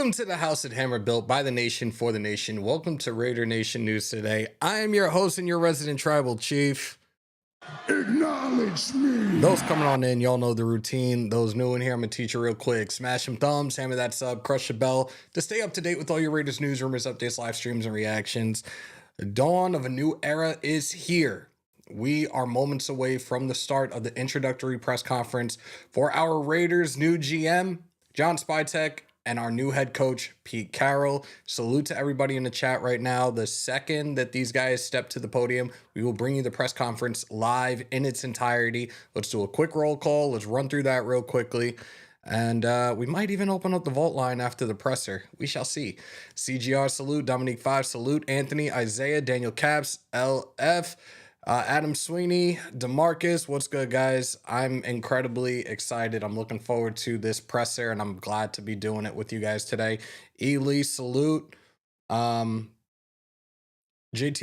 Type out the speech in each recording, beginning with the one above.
Welcome to the House at Hammer, built by the nation for the nation. Welcome to Raider Nation News today. I am your host and your resident tribal chief. Acknowledge me. Those coming on in, y'all know the routine. Those new in here, I'm gonna teach you real quick. Smash some thumbs, hammer that sub, crush the bell to stay up to date with all your Raiders news, rumors, updates, live streams, and reactions. The dawn of a new era is here. We are moments away from the start of the introductory press conference for our Raiders' new GM, John Spytek, and our new head coach, Pete Carroll. Salute to everybody in the chat right now. The second that these guys step to the podium, we will bring you the press conference live in its entirety. Let's do a quick roll call. Let's run through that real quickly. And we might even open up the vault line after the presser. We shall see. CGR salute, Dominique 5 salute, Anthony, Isaiah, Daniel Caps, LF, Adam Sweeney, DeMarcus, what's good, guys? I'm incredibly excited. I'm looking forward to this presser, and I'm glad to be doing it with you guys today. Ely, salute. JT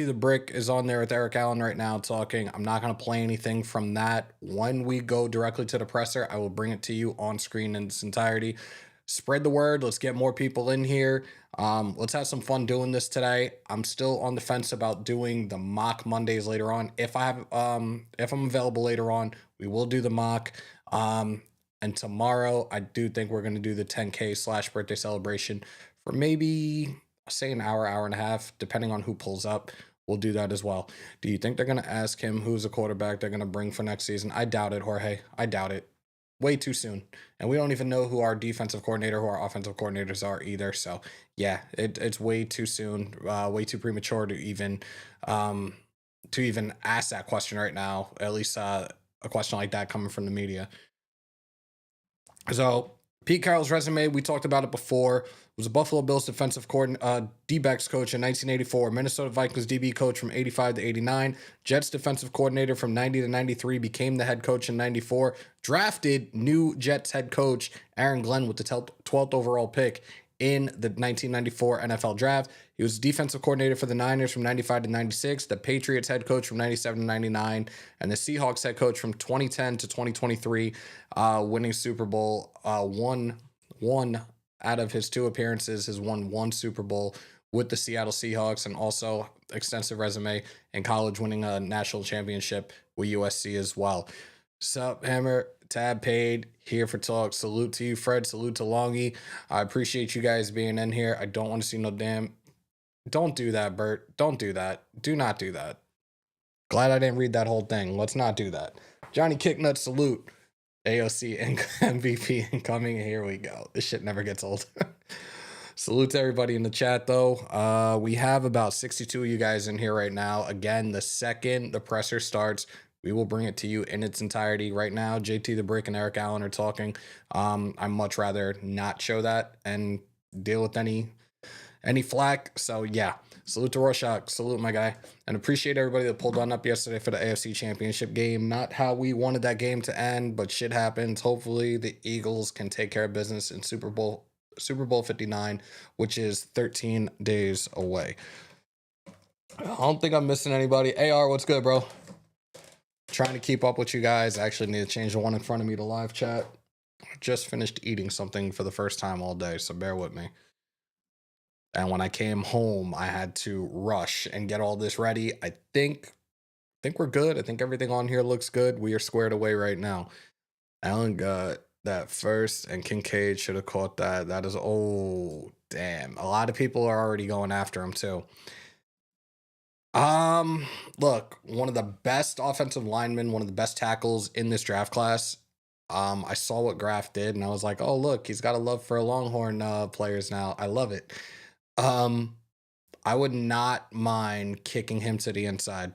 the Brick is on there with Eric Allen right now talking. I'm not going to play anything from that. When we go directly to the presser, I will bring it to you on screen in its entirety. Spread the word. Let's get more people in here. Let's have some fun doing this today. I'm still on the fence about doing the mock Mondays later on. If I'm available later on, we will do the mock. And tomorrow, I do think we're going to do the 10K / birthday celebration for maybe, say, an hour and a half, depending on who pulls up. We'll do that as well. Do you think they're going to ask him who's the quarterback they're going to bring for next season? I doubt it, Jorge. I doubt it. Way too soon. And we don't even know who our defensive coordinator, who our offensive coordinators are either. So yeah, it's way too soon, way too premature to even ask that question right now. At least a question like that coming from the media. So Pete Carroll's resume, we talked about it before, was a Buffalo Bills defensive D-backs coach in 1984, Minnesota Vikings DB coach from 85 to 89, Jets defensive coordinator from 90 to 93, became the head coach in 94, drafted new Jets head coach Aaron Glenn with the 12th overall pick in the 1994 NFL draft. He was defensive coordinator for the Niners from 95 to 96, the Patriots head coach from 97 to 99, and the Seahawks head coach from 2010 to 2023, winning Super Bowl. One out of his 2 appearances has won 1 Super Bowl with the Seattle Seahawks, and also extensive resume in college, winning a national championship with USC as well. Sup, Hammer? Tab paid, here for talk. Salute to you, Fred. Salute to Longy. I appreciate you guys being in here. I don't want to see no damn... Don't do that, Bert. Don't do that. Do not do that. Glad I didn't read that whole thing. Let's not do that. Johnny Kicknut, salute. AOC MVP incoming. Here we go. This shit never gets old. Salute to everybody in the chat, though. We have about 62 of you guys in here right now. Again, the second the presser starts, we will bring it to you in its entirety. Right now, JT the Brick and Eric Allen are talking. I'd much rather not show that and deal with any flack. So yeah, salute to Rorschach. Salute, my guy. And appreciate everybody that pulled on up yesterday for the AFC Championship game. Not how we wanted that game to end, but shit happens. Hopefully the Eagles can take care of business in Super Bowl 59, which is 13 days away. I don't think I'm missing anybody. AR, what's good, bro? Trying to keep up with you guys. I actually need to change the one in front of me to live chat. I just finished eating something for the first time all day, so bear with me. And when I came home, I had to rush and get all this ready. I think we're good. I think everything on here looks good. We are squared away right now. Allen got that first, and Kincaid should have caught that. That is, oh, damn. A lot of people are already going after him, too. Look, one of the best offensive linemen, one of the best tackles in this draft class. I saw what Graphk did, and I was like, oh, look, he's got a love for Longhorn players now. I love it. I would not mind kicking him to the inside.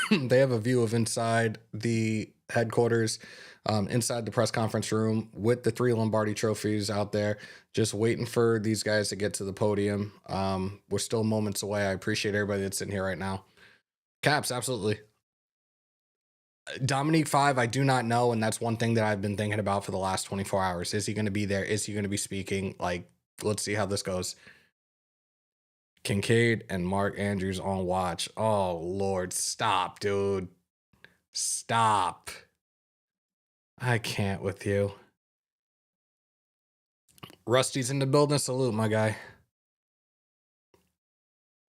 They have a view of inside the headquarters, inside the press conference room with the 3 Lombardi trophies out there, just waiting for these guys to get to the podium. We're still moments away. I appreciate everybody that's in here right now. Caps, absolutely. Dominique 5, I do not know, and that's one thing that I've been thinking about for the last 24 hours. Is he going to be there? Is he going to be speaking? Like, let's see how this goes. Kincaid and Mark Andrews on watch. Oh, Lord. Stop, dude. Stop. I can't with you. Rusty's in the building. Salute, my guy.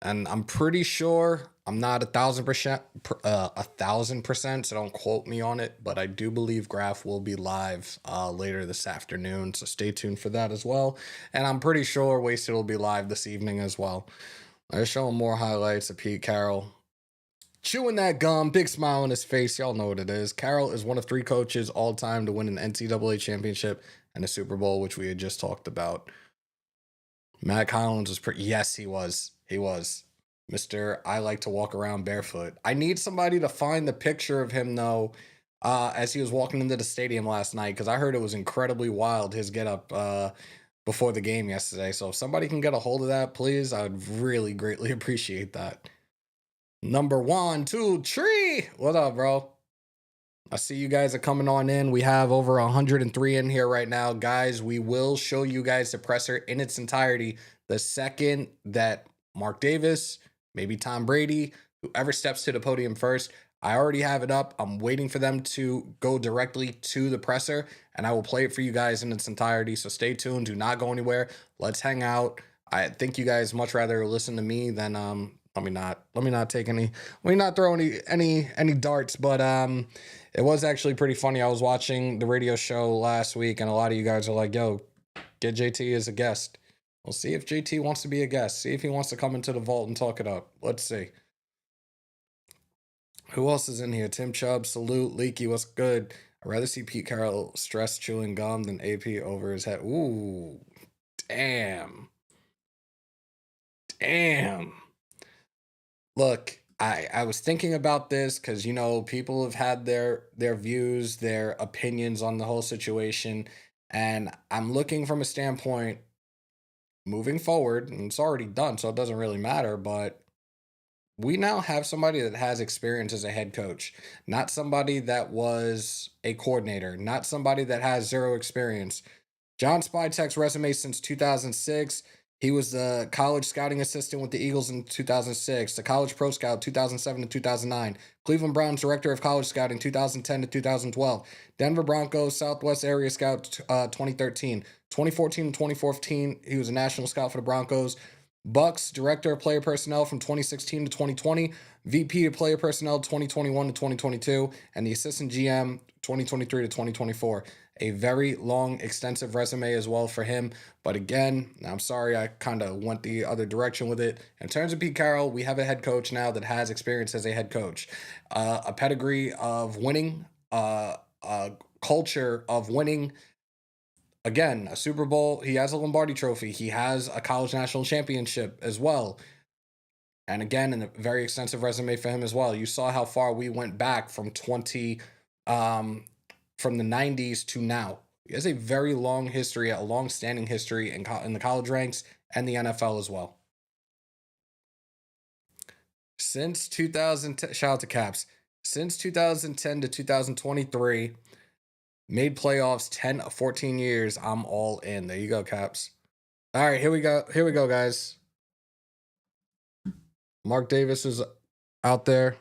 And I'm pretty sure, I'm not 1,000%, so don't quote me on it, but I do believe Graphk will be live later this afternoon, so stay tuned for that as well. And I'm pretty sure Wasted will be live this evening as well. They're showing more highlights of Pete Carroll chewing that gum, big smile on his face. Y'all know what it is. Carroll is one of 3 coaches all time to win an NCAA championship and a Super Bowl, which we had just talked about. Matt Collins was pretty. Yes, he was. He was. Mr. I like to walk around barefoot. I need somebody to find the picture of him, though, as he was walking into the stadium last night, because I heard it was incredibly wild, his get up before the game yesterday. So if somebody can get a hold of that, please, I'd really greatly appreciate that. Number 1, 2, 3. What up, bro? I see you guys are coming on in. We have over 103 in here right now. Guys, we will show you guys the presser in its entirety the second that Mark Davis, maybe Tom Brady, whoever steps to the podium first. I already have it up. I'm waiting for them to go directly to the presser, and I will play it for you guys in its entirety. So stay tuned. Do not go anywhere. Let's hang out. I think you guys much rather listen to me than let me not throw any darts, but it was actually pretty funny. I was watching the radio show last week, and a lot of you guys are like, yo, get JT as a guest. We'll see if JT wants to be a guest. See if he wants to come into the vault and talk it up. Let's see. Who else is in here? Tim Chubb, salute. Leaky, what's good? I'd rather see Pete Carroll stress chewing gum than AP over his head. Ooh, damn. Look, I was thinking about this because, you know, people have had their views, their opinions on the whole situation. And I'm looking from a standpoint moving forward, and it's already done, so it doesn't really matter. But we now have somebody that has experience as a head coach, not somebody that was a coordinator, not somebody that has 0 experience. John Spytek's resume since 2006. He was the college scouting assistant with the Eagles in 2006, the college pro scout 2007 to 2009, Cleveland Browns director of college scouting 2010 to 2012, Denver Broncos Southwest area scout 2013, 2014 to 2014, he was a national scout for the Broncos, Bucks director of player personnel from 2016 to 2020, VP of player personnel 2021 to 2022, and the assistant GM 2023 to 2024. A very long, extensive resume as well for him. But again, I'm sorry I kind of went the other direction with it. In terms of Pete Carroll, we have a head coach now that has experience as a head coach. A pedigree of winning, a culture of winning. Again, a Super Bowl. He has a Lombardi trophy. He has a college national championship as well. And again, a very extensive resume for him as well. You saw how far we went back from from the 90s to now. He has a very long history, a long-standing history in the college ranks and the NFL as well. Since 2010, shout out to Caps. Since 2010 to 2023, made playoffs 10 of 14 years. I'm all in. There you go, Caps. All right, here we go, guys. Mark Davis is out there.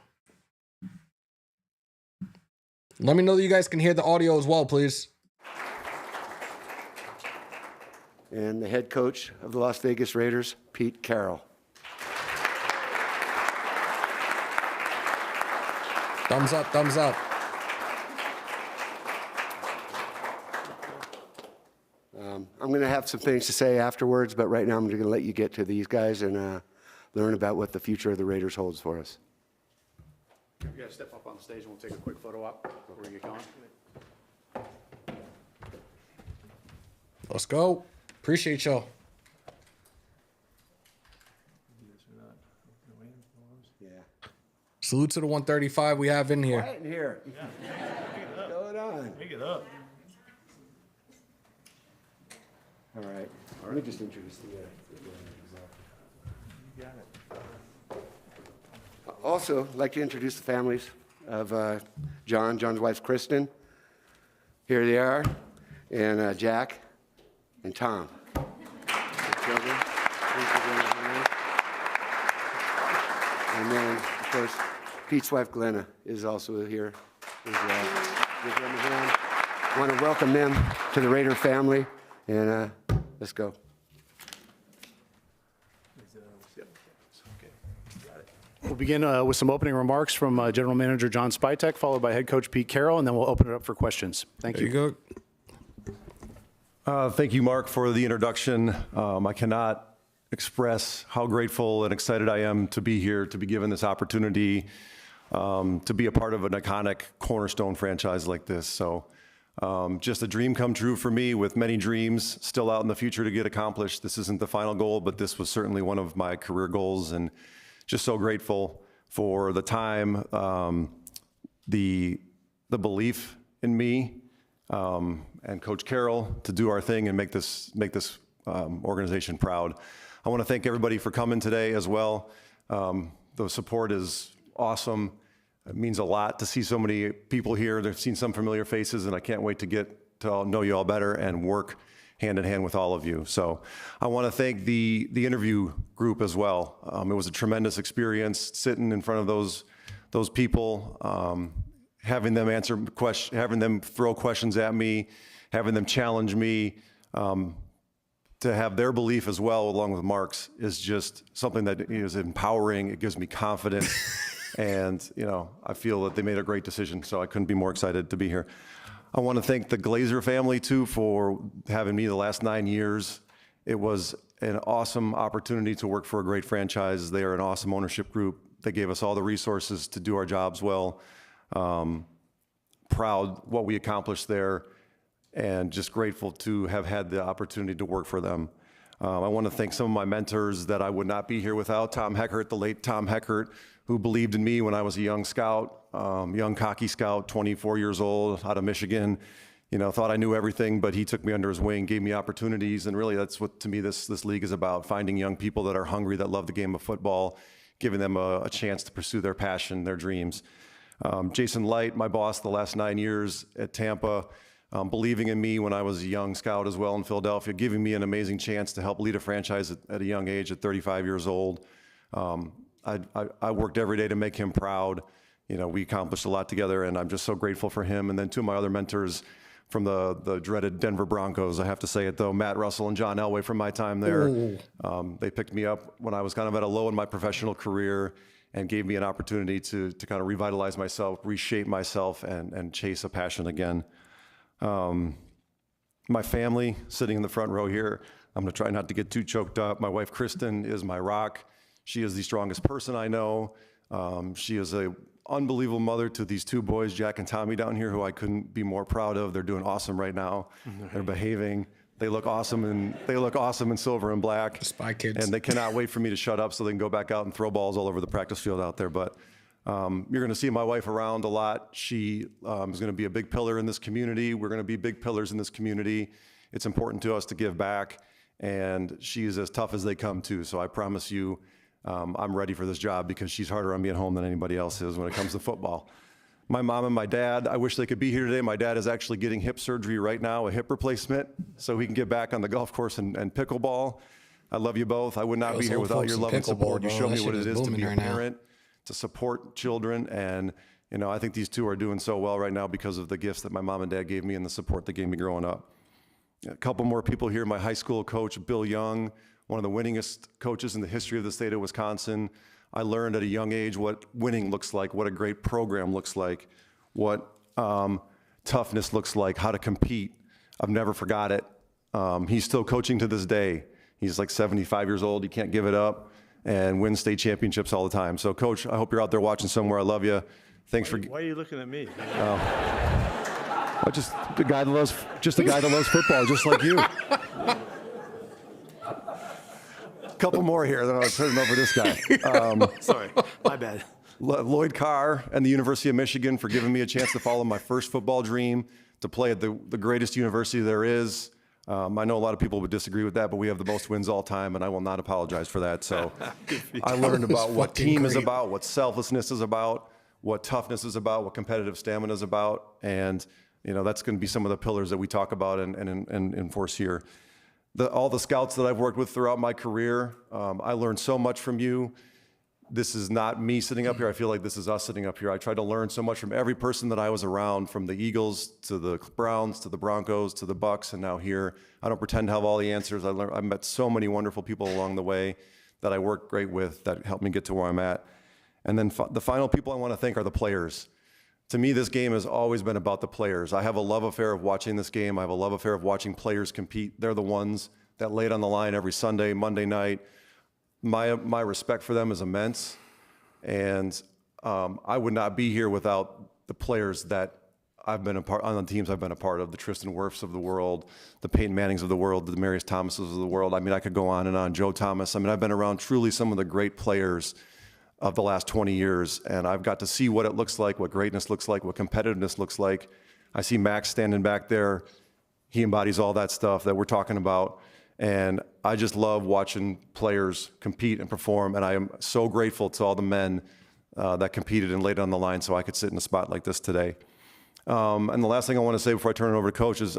Let me know that you guys can hear the audio as well, please. And the head coach of the Las Vegas Raiders, Pete Carroll. Thumbs up, thumbs up. I'm going to have some things to say afterwards, but right now I'm going to let you get to these guys and learn about what the future of the Raiders holds for us. You guys step up on the stage and we'll take a quick photo op before we get going. Let's go. Appreciate y'all. Yeah. Salute to the 135 we have in here. Quiet in here. What's going on? Pick it up. All right. Let me just introduce the You got it. Also, I'd like to introduce the families of John's wife, Kristen. Here they are, and Jack and Tom. Children. And then, of course, Pete's wife, Glenna, is also here as well. Give them a hand. I want to welcome them to the Raider family, and Let's go. We'll begin with some opening remarks from General Manager John Spytek, followed by Head Coach Pete Carroll, and then we'll open it up for questions. Thank There you. you go. Thank you, Mark, for the introduction. I cannot express how grateful and excited I am to be here, to be given this opportunity, to be a part of an iconic cornerstone franchise like this. So just a dream come true for me, with many dreams still out in the future to get accomplished. This isn't the final goal, but this was certainly one of my career goals, and just so grateful for the time, the belief in me, and Coach Carroll to do our thing and make this organization proud. I want to thank everybody for coming today as well. The support is awesome. It means a lot to see so many people here. They've seen some familiar faces, and I can't wait to get to know you all better and work hand in hand with all of you. So I want to thank the interview group as well. It was a tremendous experience sitting in front of those people, having them throw questions at me, having them challenge me, to have their belief as well, along with Mark's, is just something that is empowering. It gives me confidence, and I feel that they made a great decision. So I couldn't be more excited to be here. I want to thank the Glazer family too for having me the last 9 years. It was an awesome opportunity to work for a great franchise. They are an awesome ownership group. They gave us all the resources to do our jobs well. Proud what we accomplished there, and just grateful to have had the opportunity to work for them. I want to thank some of my mentors that I would not be here without. Tom Heckert, the late Tom Heckert, who believed in me when I was a young scout, young cocky scout, 24 years old, out of Michigan. Thought I knew everything, but he took me under his wing, gave me opportunities, and really that's what, to me, this league is about: finding young people that are hungry, that love the game of football, giving them a chance to pursue their passion, their dreams. Jason Light, my boss the last 9 years at Tampa, believing in me when I was a young scout as well in Philadelphia, giving me an amazing chance to help lead a franchise at a young age, at 35 years old. I worked every day to make him proud. We accomplished a lot together, and I'm just so grateful for him. And then two of my other mentors from the dreaded Denver Broncos, I have to say it though, Matt Russell and John Elway from my time there. They picked me up when I was kind of at a low in my professional career and gave me an opportunity to kind of revitalize myself, reshape myself, and chase a passion again. My family sitting in the front row here, I'm going to try not to get too choked up. My wife, Kristen, is my rock. She is the strongest person I know. She is an unbelievable mother to these two boys, Jack and Tommy, down here, who I couldn't be more proud of. They're doing awesome right now. They're behaving. They look awesome, and they look awesome in silver and black. The Spy Kids. And they cannot wait for me to shut up so they can go back out and throw balls all over the practice field out there. But you're going to see my wife around a lot. She is going to be a big pillar in this community. We're going to be big pillars in this community. It's important to us to give back, and she's as tough as they come too. So I promise you, I'm ready for this job, because she's harder on me at home than anybody else is when it comes to football. My mom and my dad, I wish they could be here today. My dad is actually getting hip surgery right now, a hip replacement, so he can get back on the golf course and pickleball. I love you both. I would not be here without your love and support. You show me what it is to be a parent, to support children, and I think these two are doing so well right now because of the gifts that my mom and dad gave me and the support they gave me growing up. A couple more people here. My high school coach, Bill Young, one of the winningest coaches in the history of the state of Wisconsin. I learned at a young age what winning looks like, what a great program looks like, what toughness looks like, how to compete. I've never forgot it. He's still coaching to this day. He's like 75 years old. He can't give it up and wins state championships all the time. So, Coach, I hope you're out there watching somewhere. I love you. Thanks for. Why are you looking at me? Just a guy that loves football, just like you. Couple more here, then I'll turn it over to this guy. Sorry, my bad. Lloyd Carr and the University of Michigan for giving me a chance to follow my first football dream, to play at the greatest university there is. I know a lot of people would disagree with that, but we have the most wins all time, and I will not apologize for that. So I learned about what team is about, what selflessness is about, what toughness is about, what competitive stamina is about, and that's going to be some of the pillars that we talk about and enforce here. All the scouts that I've worked with throughout my career, I learned so much from you. this is not me sitting up here. I feel like this is us sitting up here. I tried to learn so much from every person that I was around, from the Eagles to the Browns to the Broncos to the Bucks, and now here. I don't pretend to have all the answers. I met so many wonderful people along the way that I worked great with that helped me get to where I'm at. And then the final people I want to thank are the players. To me, this game has always been about the players. I have a love affair of watching this game. I have a love affair of watching players compete. They're the ones that lay it on the line every Sunday, Monday night. My respect for them is immense, and I would not be here without the players that I've been a part on the teams I've been a part of, the Tristan Wirfs of the world, the Peyton Mannings of the world, the Demarius Thomases of the world. I mean, I could go on and on. Joe Thomas. I mean, I've been around truly some of the great players of the last 20 years, and I've got to see what it looks like, what greatness looks like, what competitiveness looks like. I see Max standing back there. He embodies all that stuff that we're talking about, and I just love watching players compete and perform, and I am so grateful to all the men that competed and laid it on the line so I could sit in a spot like this today. And the last thing I want to say before I turn it over to Coach is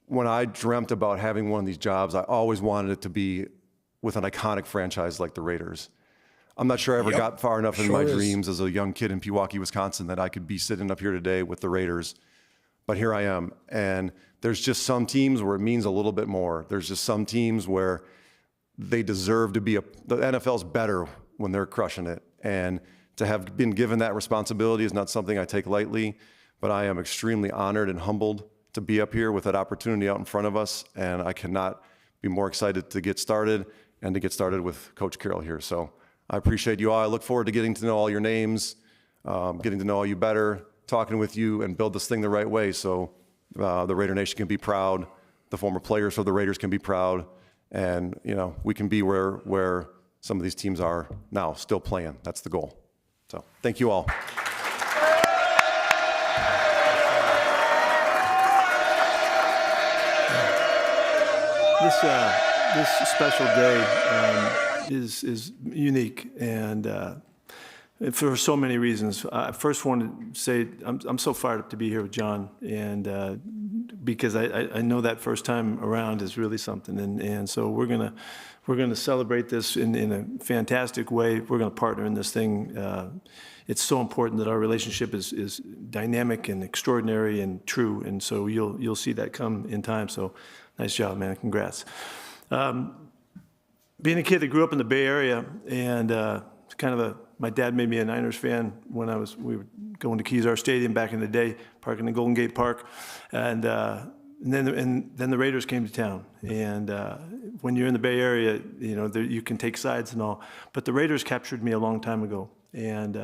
when I dreamt about having one of these jobs, I always wanted it to be with an iconic franchise like the Raiders. I'm not sure I ever got far enough in my dreams as a young kid in Pewaukee, Wisconsin, that I could be sitting up here today with the Raiders. But here I am. And there's just some teams where it means a little bit more. There's just some teams where they deserve to be the NFL's better when they're crushing it. And to have been given that responsibility is not something I take lightly, but I am extremely honored and humbled to be up here with that opportunity out in front of us. And I cannot be more excited to get started and to get started with Coach Carroll here. So I appreciate you all. I look forward to getting to know all your names, getting to know all you better, talking with you, and build this thing the right way so the Raider Nation can be proud, the former players of the Raiders can be proud, and we can be where some of these teams are now, still playing. That's the goal. So thank you all. This special day is unique, and for so many reasons. I first want to say I'm so fired up to be here with John, and because I know that first time around is really something, and so we're gonna celebrate this in a fantastic way. We're gonna partner in this thing. It's so important that our relationship is dynamic and extraordinary and true, and so you'll see that come in time. So nice job, man. Congrats. Being a kid that grew up in the Bay Area, and my dad made me a Niners fan when we were going to Kezar Stadium back in the day, parking in Golden Gate Park, and then the Raiders came to town. And when you're in the Bay Area, you can take sides and all, but the Raiders captured me a long time ago, and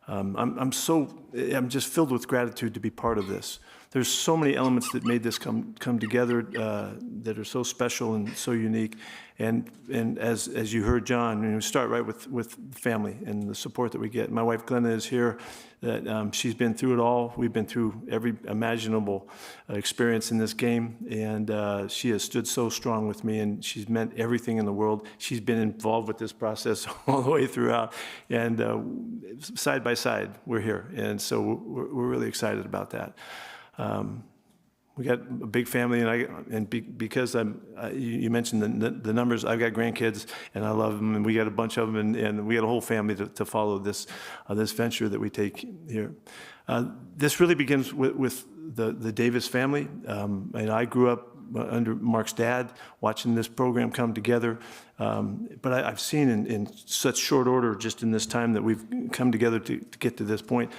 I'm just filled with gratitude to be part of this. There's so many elements that made this come together that are so special and so unique. And as you heard John, start right with family and the support that we get. My wife Glenna is here. That she's been through it all. We've been through every imaginable experience in this game, and she has stood so strong with me, and she's meant everything in the world. She's been involved with this process all the way throughout, and side by side, we're here, and so we're really excited about that. We got a big family, because you mentioned the numbers. I've got grandkids, and I love them, and we got a bunch of them, and we got a whole family to follow this venture that we take here. This really begins with the Davis family, and I grew up under Mark's dad, watching this program come together. But I've seen in such short order, just in this time that we've come together to get to this point.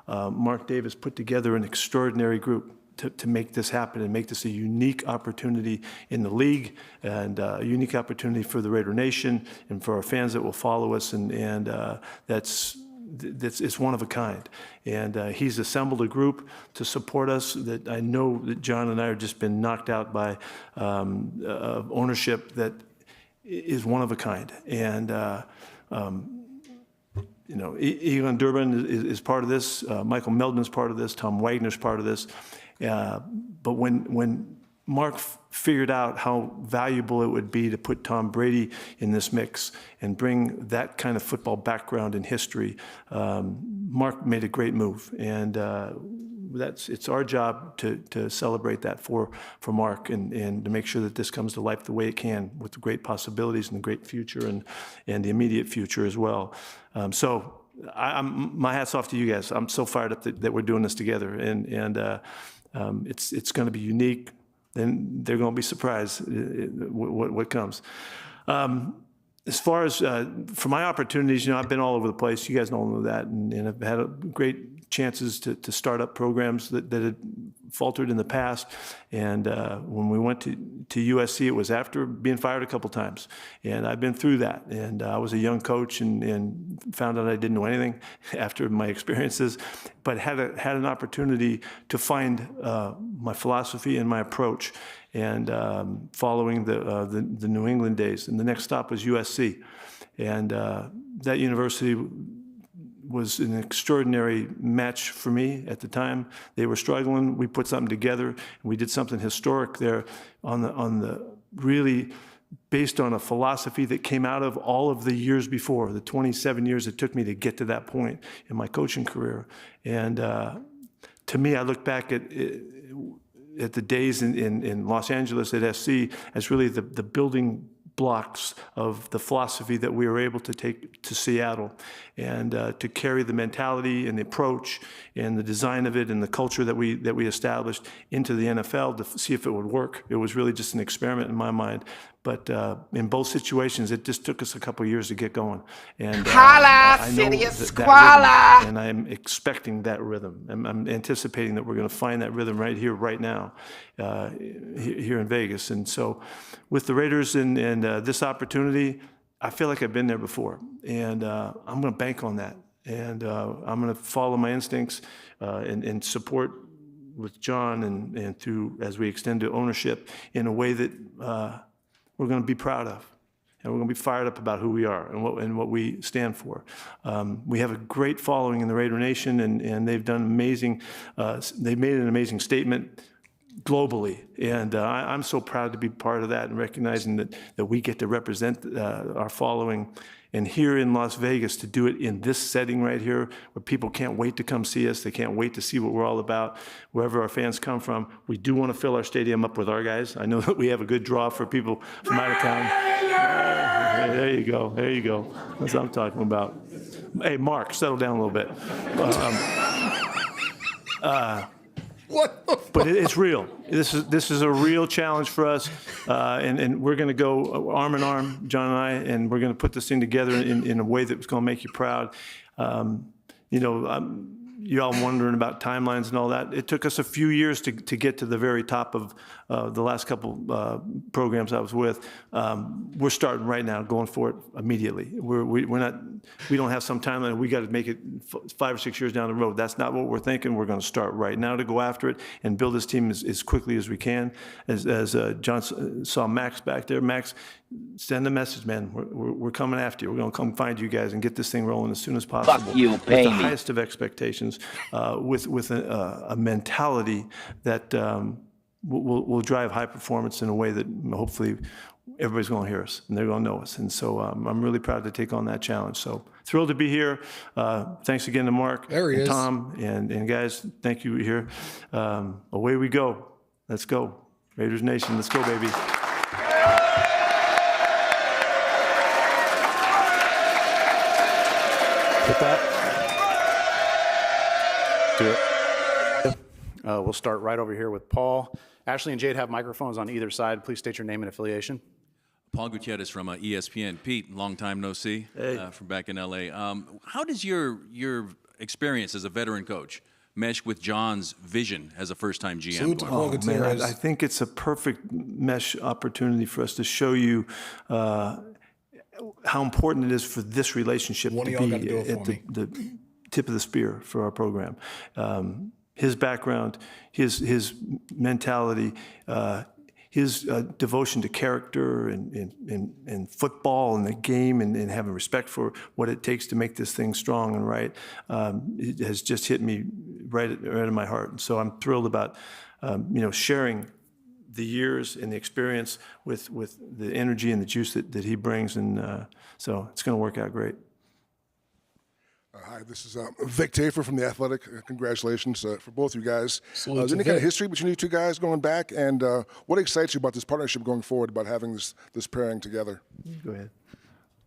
Mark Davis put together an extraordinary group to make this happen and make this a unique opportunity in the league, and a unique opportunity for the Raider Nation and for our fans that will follow us, and it's one of a kind. And he's assembled a group to support us that I know that John and I have just been knocked out by ownership that is one of a kind. And Egon Durbin is part of this. Michael Meldman's part of this. Tom Wagner's part of this. But when Mark figured out how valuable it would be to put Tom Brady in this mix and bring that kind of football background and history, Mark made a great move. And it's our job to celebrate that for Mark and to make sure that this comes to life the way it can, with the great possibilities and the great future and the immediate future as well. So my hat's off to you guys. I'm so fired up that we're doing this together, and it's going to be unique. Then they're going to be surprised what comes. As far as for my opportunities, I've been all over the place. You guys all know that, and I've had great chances to start up programs that had faltered in the past. And when we went to USC, it was after being fired a couple times, and I've been through that. And I was a young coach and found out I didn't know anything after my experiences, but had an opportunity to find my philosophy and my approach. And following the New England days, and the next stop was USC, and that university was an extraordinary match for me at the time. They were struggling. We put something together, and we did something historic there on the really based on a philosophy that came out of all of the years before, the 27 years it took me to get to that point in my coaching career. And to me, I look back at the days in Los Angeles at SC as really the building blocks of the philosophy that we were able to take to Seattle, and to carry the mentality and the approach and the design of it and the culture that we established into the NFL to see if it would work. It was really just an experiment in my mind. But in both situations, it just took us a couple of years to get going. And I know that rhythm, and I'm expecting that rhythm. I'm anticipating that we're going to find that rhythm right here, right now, here in Vegas. And so with the Raiders and this opportunity, I feel like I've been there before. And I'm going to bank on that. And I'm going to follow my instincts and support with John and through as we extend to ownership in a way that we're going to be proud of, and we're going to be fired up about who we are and what we stand for. We have a great following in the Raider Nation, and they've done amazing. They've made an amazing statement globally, and I'm so proud to be part of that and recognizing that we get to represent our following. And here in Las Vegas, to do it in this setting right here, where people can't wait to come see us, they can't wait to see what we're all about, wherever our fans come from. We do want to fill our stadium up with our guys. I know that we have a good draw for people from out of town. There you go, there you go. That's what I'm talking about. Hey, Mark, settle down a little bit. What the fuck? But it's real. This is a real challenge for us, and we're going to go arm in arm, John and I, and we're going to put this thing together in a way that's going to make you proud. You all wondering about timelines and all that. It took us a few years to get to the very top of the last couple programs I was with. We're starting right now, going for it immediately. We don't have some timeline. We got to make it 5 or 6 years down the road. That's not what we're thinking. We're going to start right now to go after it and build this team as quickly as we can. As John saw Max back there. Max, send a message, man. We're coming after you. We're going to come find you guys and get this thing rolling as soon as possible. Fuck you, pay with the me. highest of expectations, with a mentality that will drive high performance in a way that hopefully everybody's going to hear us and they're going to know us. And so I'm really proud to take on that challenge. So thrilled to be here. Thanks again to Mark and Tom and guys. Thank you here. Away we go. Let's go. Raiders Nation. Let's go, baby. With that, do it. We'll start right over here with Paul. Ashley and Jade have microphones on either side. Please state your name and affiliation. Paul Gutierrez from ESPN. Pete, long time no see, from back in LA. How does your experience as a veteran coach mesh with John's vision as a first-time GM? Oh, man, I think it's a perfect mesh opportunity for us to show you how important it is for this relationship to be at the tip of the spear for our program. His background, his mentality, his devotion to character and football and the game and having respect for what it takes to make this thing strong and right, it has just hit me right in my heart. And so I'm thrilled about sharing the years and the experience with the energy and the juice that he brings, and so it's going to work out great. Hi, this is Vic Tafer from The Athletic. Congratulations for both you guys. Salute to Is there any kind of Vic. history between you two guys going back? And what excites you about this partnership going forward, about having this pairing together? Go ahead.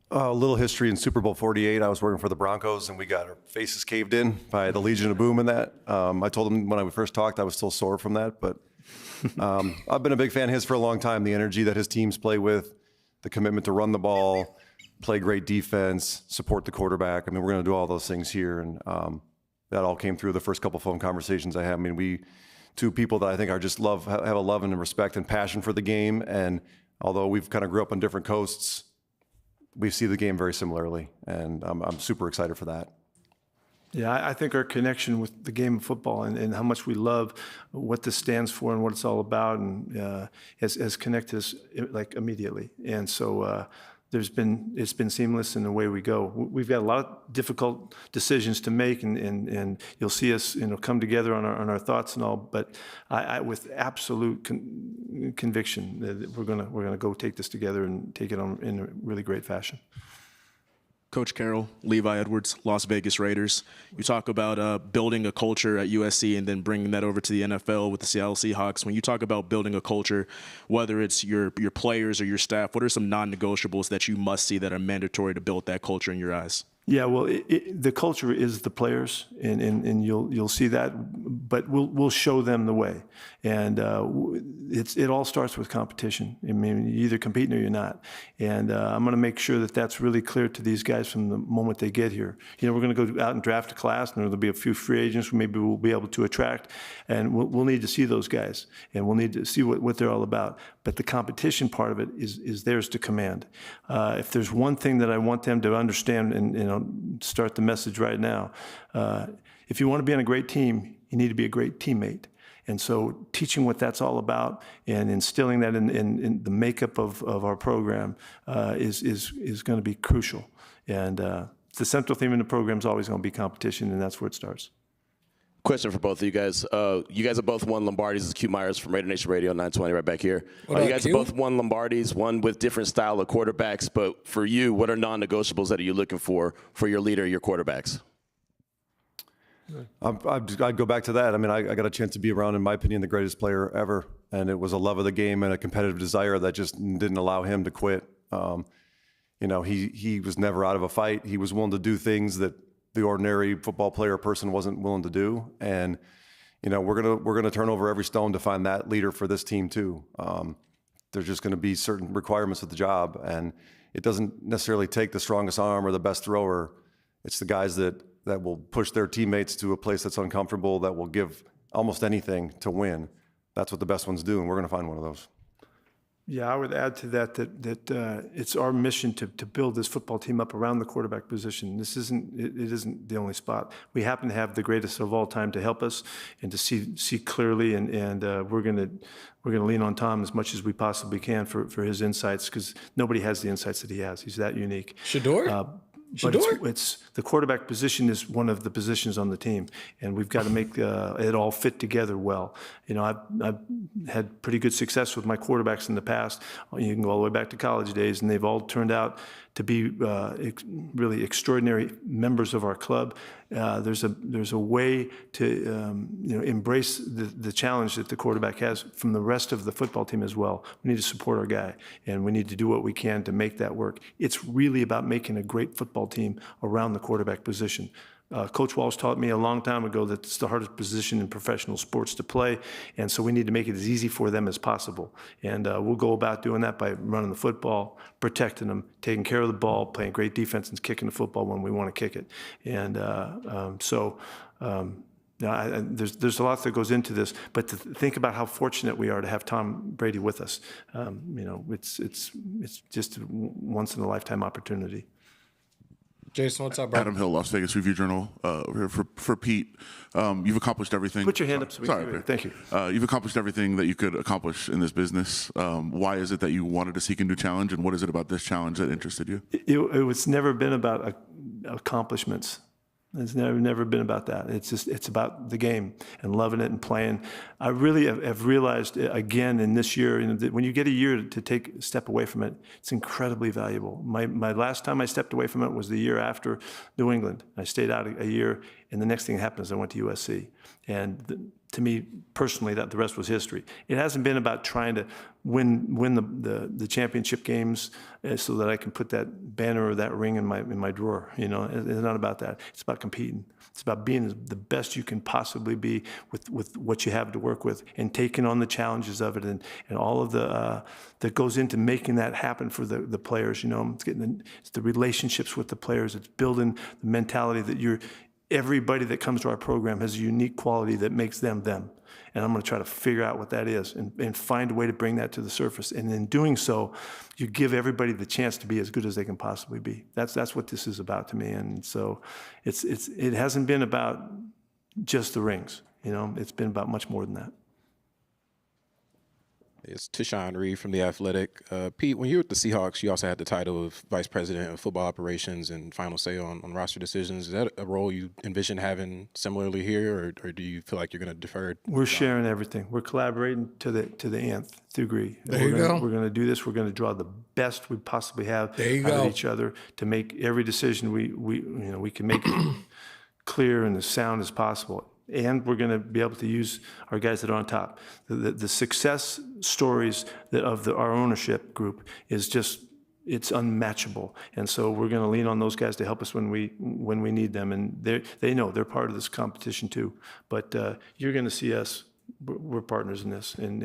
A little history in Super Bowl 48. I was working for the Broncos, and we got our faces caved in by the Legion of Boom in that. I told him when I first talked, I was still sore from that, but I've been a big fan of his for a long time. The energy that his teams play with, the commitment to run the ball, play great defense, support the quarterback. I mean, we're going to do all those things here, and that all came through the first couple phone conversations I had. I mean, we two people that I think are just have a love and respect and passion for the game, and although we've kind of grew up on different coasts, we see the game very similarly, and I'm super excited for that. Yeah, I think our connection with the game of football and how much we love what this stands for and what it's all about, and has connected us like immediately. And so it's been seamless in the way we go. We've got a lot of difficult decisions to make, and you'll see us come together on our thoughts and all. But I with absolute conviction that we're gonna go take this together and take it on in a really great fashion. Coach Carroll, Levi Edwards, Las Vegas Raiders. You talk about building a culture at USC and then bringing that over to the NFL with the Seattle Seahawks. When you talk about building a culture, whether it's your players or your staff, what are some non-negotiables that you must see that are mandatory to build that culture in your eyes? Yeah, well, the culture is the players, and you'll see that, but we'll show them the way, and it all starts with competition. I mean, you're either competing or you're not, and I'm going to make sure that that's really clear to these guys from the moment they get here. We're going to go out and draft a class, and there'll be a few free agents who maybe we'll be able to attract, and we'll need to see those guys, and we'll need to see what they're all about. But the competition part of it is theirs to command. If there's one thing that I want them to understand, and start the message right now, if you want to be on a great team, you need to be a great teammate. And so teaching what that's all about and instilling that in the makeup of our program is going to be crucial. And the central theme in the program is always going to be competition, and that's where it starts. Question for both of you guys. You guys have both won Lombardies. This is Q Myers from Raider Nation Radio 920 right back here. What up, you guys Q? have both won Lombardies, one with different style of quarterbacks. But for you, what are non-negotiables that are you looking for your leader, your quarterbacks? I'd go back to that. I mean, I got a chance to be around, in my opinion, the greatest player ever. And it was a love of the game and a competitive desire that just didn't allow him to quit. He was never out of a fight. He was willing to do things that the ordinary football player person wasn't willing to do. And, we're gonna turn over every stone to find that leader for this team too. There's just gonna be certain requirements of the job, and it doesn't necessarily take the strongest arm or the best thrower. It's the guys that will push their teammates to a place that's uncomfortable, that will give almost anything to win. That's what the best ones do, and we're gonna find one of those. Yeah, I would add to that it's our mission to build this football team up around the quarterback position. It isn't the only spot. We happen to have the greatest of all time to help us and to see clearly, and we're gonna lean on Tom as much as we possibly can for his insights, because nobody has the insights that he has. He's that unique. Shador? But it's the quarterback position is one of the positions on the team, and we've got to make it all fit together well. I've had pretty good success with my quarterbacks in the past. You can go all the way back to college days, and they've all turned out to be really extraordinary members of our club. There's a way to embrace the challenge that the quarterback has from the rest of the football team as well. We need to support our guy, and we need to do what we can to make that work. It's really about making a great football team around the quarterback position. Coach Walsh taught me a long time ago that it's the hardest position in professional sports to play, and so we need to make it as easy for them as possible. And we'll go about doing that by running the football, protecting them, taking care of the ball, playing great defense, and kicking the football when we want to kick it. And there's a lot that goes into this, but to think about how fortunate we are to have Tom Brady with us. It's just a once in a lifetime opportunity. Jason, what's up, bro? Adam Hill, Las Vegas Review-Journal, here for Pete. You've accomplished everything. Put your hand up so we can hear you. Thank you. You've accomplished everything that you could accomplish in this business. Why is it that you wanted to seek a new challenge, and what is it about this challenge that interested you? It was never been about accomplishments. It's never been about that. It's about the game and loving it and playing. I really have realized again in this year, that when you get a year to take a step away from it, it's incredibly valuable. My last time I stepped away from it was the year after New England. I stayed out a year, and the next thing that happened is I went to USC. And to me personally, that the rest was history. It hasn't been about trying to win the championship games so that I can put that banner or that ring in my drawer. You know, it's not about that. It's about competing. It's about being the best you can possibly be with what you have to work with, and taking on the challenges of it, and all of the that goes into making that happen for the players. You know, it's the relationships with the players. It's building the mentality that everybody that comes to our program has a unique quality that makes them them. And I'm going to try to figure out what that is and find a way to bring that to the surface. And in doing so, you give everybody the chance to be as good as they can possibly be. That's what this is about to me. And so it hasn't been about just the rings. You know, it's been about much more than that. It's Tishawn Reed from The Athletic. Pete, when you were with the Seahawks, you also had the title of Vice President of Football Operations and final say on roster decisions. Is that a role you envision having similarly here, or do you feel like you're going to defer? We're sharing everything. We're collaborating to the nth degree. There you go. We're going to do this. We're going to draw the best we possibly have out of each other to make every decision we can make it clear and as sound as possible. And we're going to be able to use our guys that are on top. The success stories of our ownership group is just, it's unmatchable. And so we're going to lean on those guys to help us when we need them. And they know they're part of this competition too. But you're going to see us. We're partners in this, and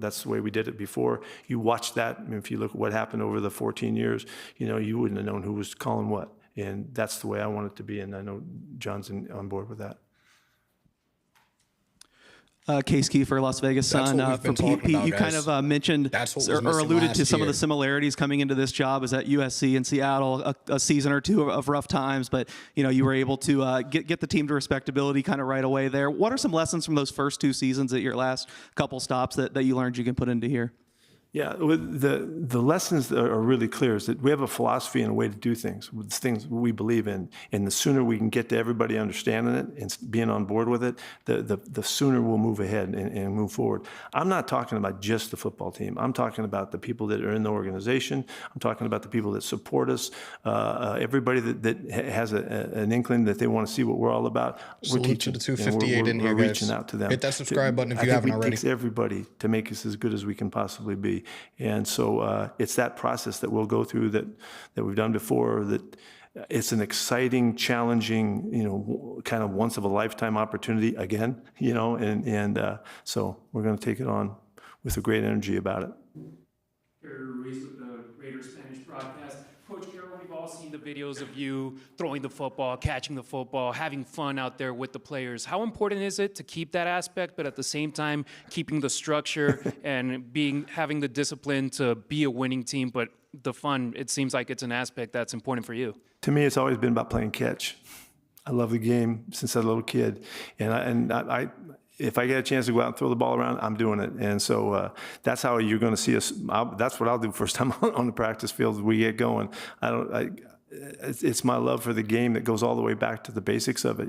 that's the way we did it before. You watch that. I mean, if you look at what happened over the 14 years, you wouldn't have known who was calling what. And that's the way I want it to be. And I know John's on board with that. Case Kiefer, Las Vegas Sun. For Pete, you kind of mentioned or alluded to some of the similarities coming into this job. Is at USC in Seattle, a season or two of rough times, but you were able to get the team to respectability kind of right away there. What are some lessons from those first two seasons at your last couple stops that you learned you can put into here? Yeah, the lessons that are really clear is that we have a philosophy and a way to do things, things we believe in, and the sooner we can get to everybody understanding it and being on board with it, the sooner we'll move ahead and move forward. I'm not talking about just the football team. I'm talking about the people that are in the organization. I'm talking about the people that support us, everybody that has an inkling that they want to see what we're all about. We're teaching. To the 258 in here, we're guys. reaching out to them. Hit that subscribe button if you haven't already. It takes everybody to make us as good as we can possibly be. And so it's that process that we'll go through that we've done before, that it's an exciting, challenging, kind of once of a lifetime opportunity again, and so we're going to take it on with a great energy about it. Reese with the Raider Spanish broadcast. Coach Carroll, we've all seen the videos of you throwing the football, catching the football, having fun out there with the players. How important is it to keep that aspect, but at the same time keeping the structure and having the discipline to be a winning team, but the fun, it seems like it's an aspect that's important for you? To me, it's always been about playing catch. I love the game since I was a little kid, and I if I get a chance to go out and throw the ball around, I'm doing it. And so that's how you're going to see us. That's what I'll do first time on the practice field as we get going. It's my love for the game that goes all the way back to the basics of it.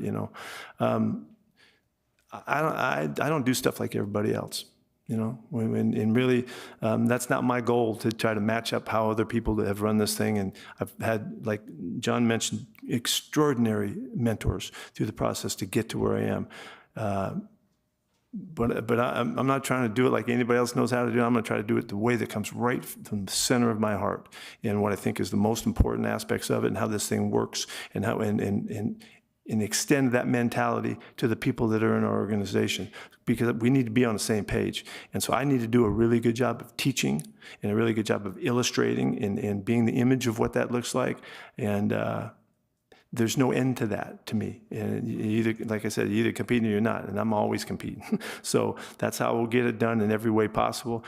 I don't do stuff like everybody else. And really, that's not my goal, to try to match up how other people that have run this thing. And I've had, like John mentioned, extraordinary mentors through the process to get to where I am. But I'm not trying to do it like anybody else knows how to do it. I'm going to try to do it the way that comes right from the center of my heart, and what I think is the most important aspects of it, and how this thing works, and how and extend that mentality to the people that are in our organization, because we need to be on the same page. And so I need to do a really good job of teaching and a really good job of illustrating and being the image of what that looks like. And there's no end to that, to me. And like I said, you either competing or you're not, and I'm always competing. So that's how we'll get it done in every way possible.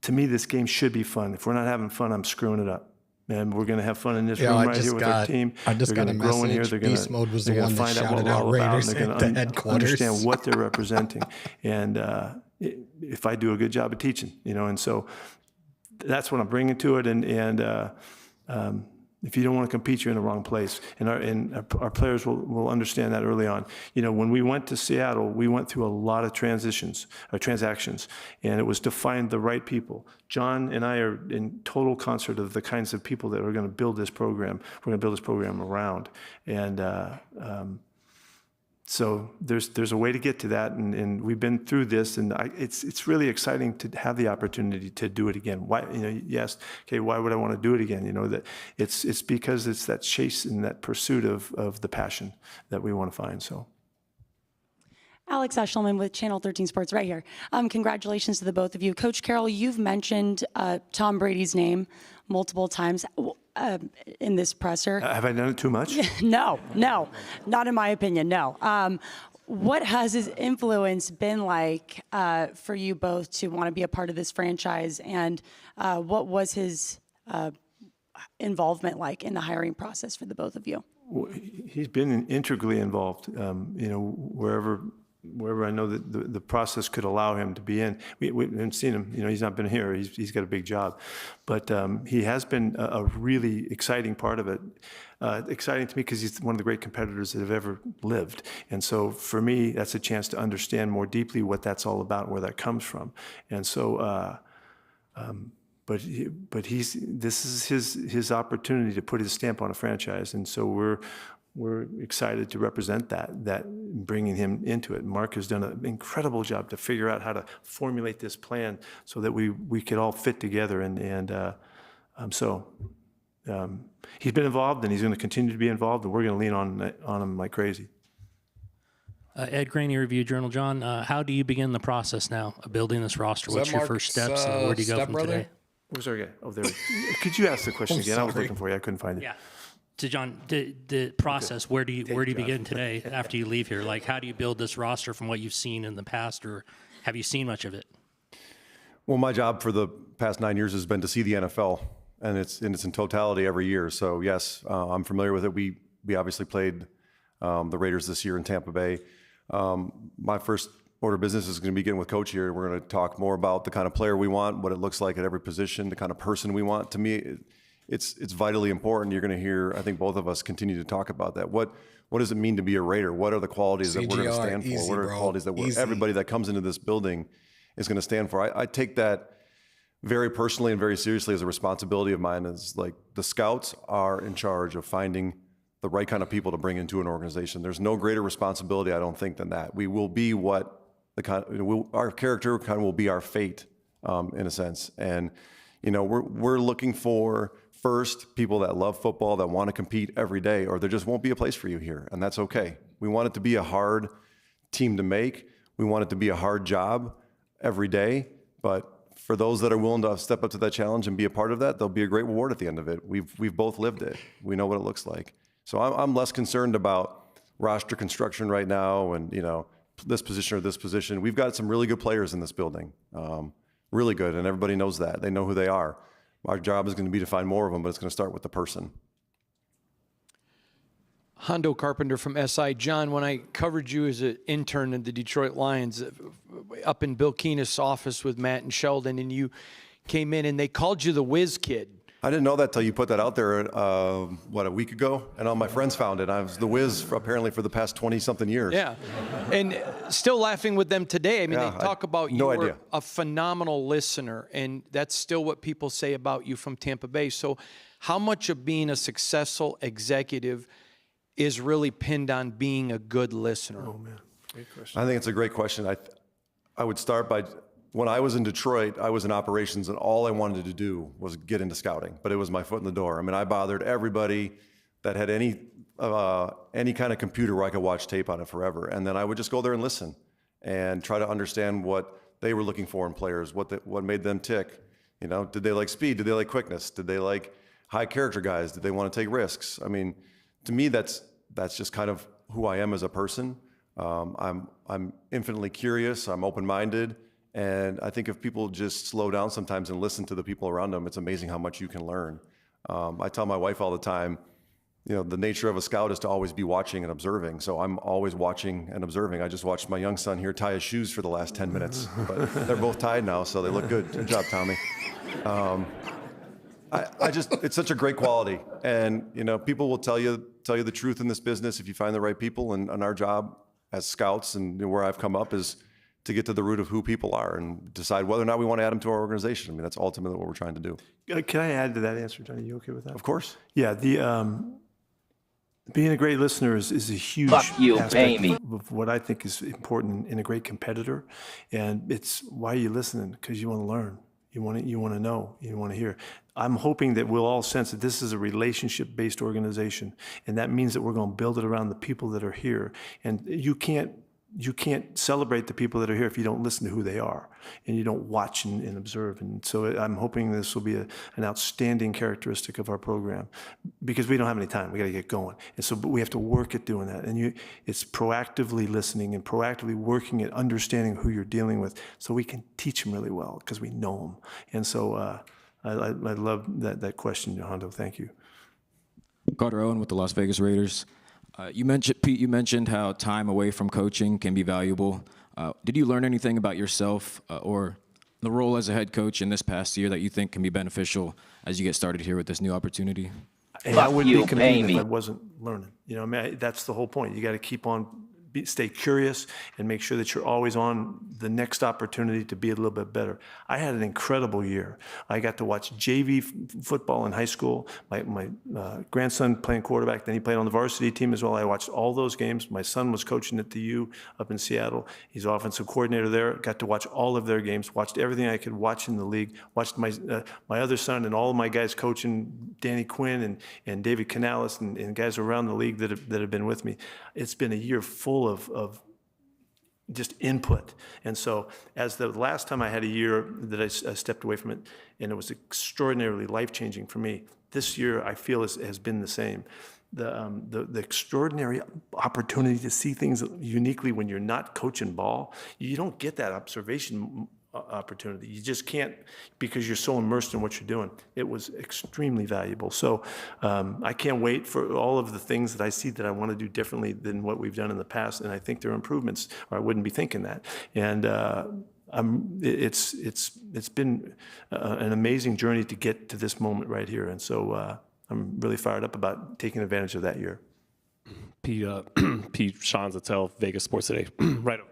To me, this game should be fun. If we're not having fun, I'm screwing it up. And we're going to have fun in this room right here with our team. I just got a message. Beast Mode was the one that shouted out Raiders at the headquarters. Understand what they're representing. And if I do a good job of teaching, and so that's what I'm bringing to it. And If you don't want to compete, you're in the wrong place. And our players will understand that early on. You know, when we went to Seattle, we went through a lot of transactions, and it was to find the right people. John and I are in total concert of the kinds of people that are going to build this program. We're going to build this program around. And so there's a way to get to that, and we've been through this, and it's really exciting to have the opportunity to do it again. Why, you know, you asked, okay, why would I want to do it again? You know, that it's because it's that chase and that pursuit of the passion that we want to find. So. Alex Eshelman with Channel 13 Sports right here. Congratulations to the both of you. Coach Carroll, you've mentioned Tom Brady's name multiple times in this presser. Have I done it too much? No, not in my opinion, no. What has his influence been like for you both to want to be a part of this franchise, and what was his involvement like in the hiring process for the both of you? Well, he's been integrally involved, you know, wherever I know that the process could allow him to be in. We haven't seen him, you know, he's not been here, he's got a big job. But he has been a really exciting part of it. Exciting to me because he's one of the great competitors that have ever lived. And so for me, that's a chance to understand more deeply what that's all about and where that comes from. And so, but this is his opportunity to put his stamp on a franchise. And so we're excited to represent that bringing him into it. Mark has done an incredible job to figure out how to formulate this plan so that we could all fit together. So he's been involved, and he's going to continue to be involved, and we're going to lean on him like crazy. Ed Graney, Review Journal. John, how do you begin the process now of building this roster? What's your first steps, and where do you go from today? Where's our guy? Oh, there. Could you ask the question again? I was looking for you. I couldn't find it. Yeah. So John, the process, okay. Where do you begin today after you leave here? Like, how do you build this roster from what you've seen in the past, or have you seen much of it? Well, my job for the past 9 years has been to see the NFL, and it's in totality every year. So yes, I'm familiar with it. We obviously played the Raiders this year in Tampa Bay. My first order of business is going to begin with Coach here. We're going to talk more about the kind of player we want, what it looks like at every position, the kind of person we want. To me, it's vitally important. You're going to hear, I think both of us continue to talk about that. What does it mean to be a Raider? What are the qualities that we're going to stand for? What are the qualities that everybody that comes into this building is going to stand for? I take that very personally and very seriously as a responsibility of mine. Is like the scouts are in charge of finding the right kind of people to bring into an organization. There's no greater responsibility, I don't think, than that. We will be what our character kind of will be our fate, in a sense. And you know, we're looking for first people that love football, that want to compete every day, or there just won't be a place for you here, and that's okay. We want it to be a hard team to make. We want it to be a hard job every day, but for those that are willing to step up to that challenge and be a part of that, there'll be a great reward at the end of it. We've both lived it. We know what it looks like. So I'm less concerned about roster construction right now and, you know, this position or this position. We've got some really good players in this building, really good, and everybody knows that. They know who they are. Our job is going to be to find more of them, but it's going to start with the person. Hondo Carpenter from SI. John, when I covered you as an intern in the Detroit Lions, up in Bill Keenest's office with Matt and Sheldon, and you came in and they called you the whiz kid. I didn't know that till you put that out there, a week ago? And all my friends found it. I was the whiz apparently for the past 20-something years. Yeah, and still laughing with them today. I mean, they talk about you were a phenomenal listener, and that's still what people say about you from Tampa Bay. So how much of being a successful executive is really pinned on being a good listener? Oh, man, great question. I think it's a great question. I would start by, when I was in Detroit, I was in operations, and all I wanted to do was get into scouting, but it was my foot in the door. I mean, I bothered everybody that had any kind of computer where I could watch tape on it forever, and then I would just go there and listen and try to understand what they were looking for in players, what made them tick. You know, did they like speed? Did they like quickness? Did they like high character guys? Did they want to take risks? I mean, to me, that's just kind of who I am as a person. I'm infinitely curious. I'm open-minded. And I think if people just slow down sometimes and listen to the people around them, it's amazing how much you can learn. I tell my wife all the time, you know, the nature of a scout is to always be watching and observing. So I'm always watching and observing. I just watched my young son here tie his shoes for the last 10 minutes, but they're both tied now, so they look good. Good job, Tommy. it's such a great quality. And, you know, people will tell you the truth in this business if you find the right people. And our job as scouts and where I've come up is to get to the root of who people are and decide whether or not we want to add them to our organization. I mean, that's ultimately what we're trying to do. Can I add to that answer, Johnny? You okay with that? Of course. Yeah, being a great listener is a huge aspect of what I think is important in a great competitor. And it's why are you listening? Because you want to learn. You want to know. You want to hear. I'm hoping that we'll all sense that this is a relationship-based organization. And that means that we're going to build it around the people that are here. And you can't celebrate the people that are here if you don't listen to who they are and you don't watch and observe. And so I'm hoping this will be an outstanding characteristic of our program, because we don't have any time. We got to get going. And so, but we have to work at doing that. And it's proactively listening and proactively working at understanding who you're dealing with so we can teach them really well because we know them. And so I love that question, Hondo. Thank you. Carter Owen with the Las Vegas Raiders. Pete, you mentioned how time away from coaching can be valuable. Did you learn anything about yourself or the role as a head coach in this past year that you think can be beneficial as you get started here with this new opportunity? And I wouldn't be competing if I wasn't learning. You know, I mean, that's the whole point. You got to keep on, stay curious and make sure that you're always on the next opportunity to be a little bit better. I had an incredible year. I got to watch JV football in high school. My grandson playing quarterback, then he played on the varsity team as well. I watched all those games. My son was coaching at the U up in Seattle. He's offensive coordinator there. Got to watch all of their games, watched everything I could watch in the league, watched my other son and all of my guys coaching, Danny Quinn and David Canales and guys around the league that have been with me. It's been a year full of just input. And so as the last time I had a year that I stepped away from it, and it was extraordinarily life-changing for me, this year I feel has been the same. The extraordinary opportunity to see things uniquely when you're not coaching ball, you don't get that observation opportunity. You just can't, because you're so immersed in what you're doing. It was extremely valuable. So I can't wait for all of the things that I see that I want to do differently than what we've done in the past. And I think there are improvements, or I wouldn't be thinking that. And it's been an amazing journey to get to this moment right here. And so I'm really fired up about taking advantage of that year. Pete, Sean Zattel, Vegas Sports Today. Right over.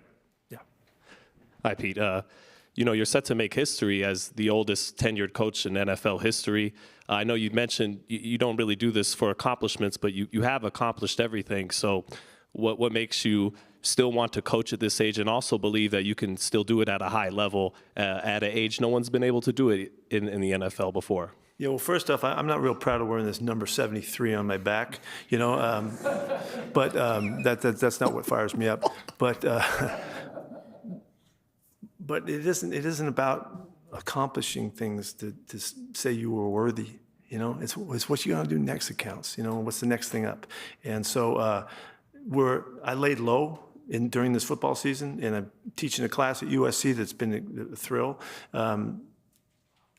Yeah. Hi, Pete. You know, you're set to make history as the oldest tenured coach in NFL history. I know you mentioned you don't really do this for accomplishments, but you have accomplished everything. So what makes you still want to coach at this age and also believe that you can still do it at a high level at an age no one's been able to do it in the NFL before? Yeah, well, first off, I'm not real proud of wearing this number 73 on my back, you know, but that's not what fires me up. But it isn't about accomplishing things to say you were worthy. You know, it's what you got to do next that counts. You know, what's the next thing up? And so I laid low during this football season, and I'm teaching a class at USC that's been a thrill.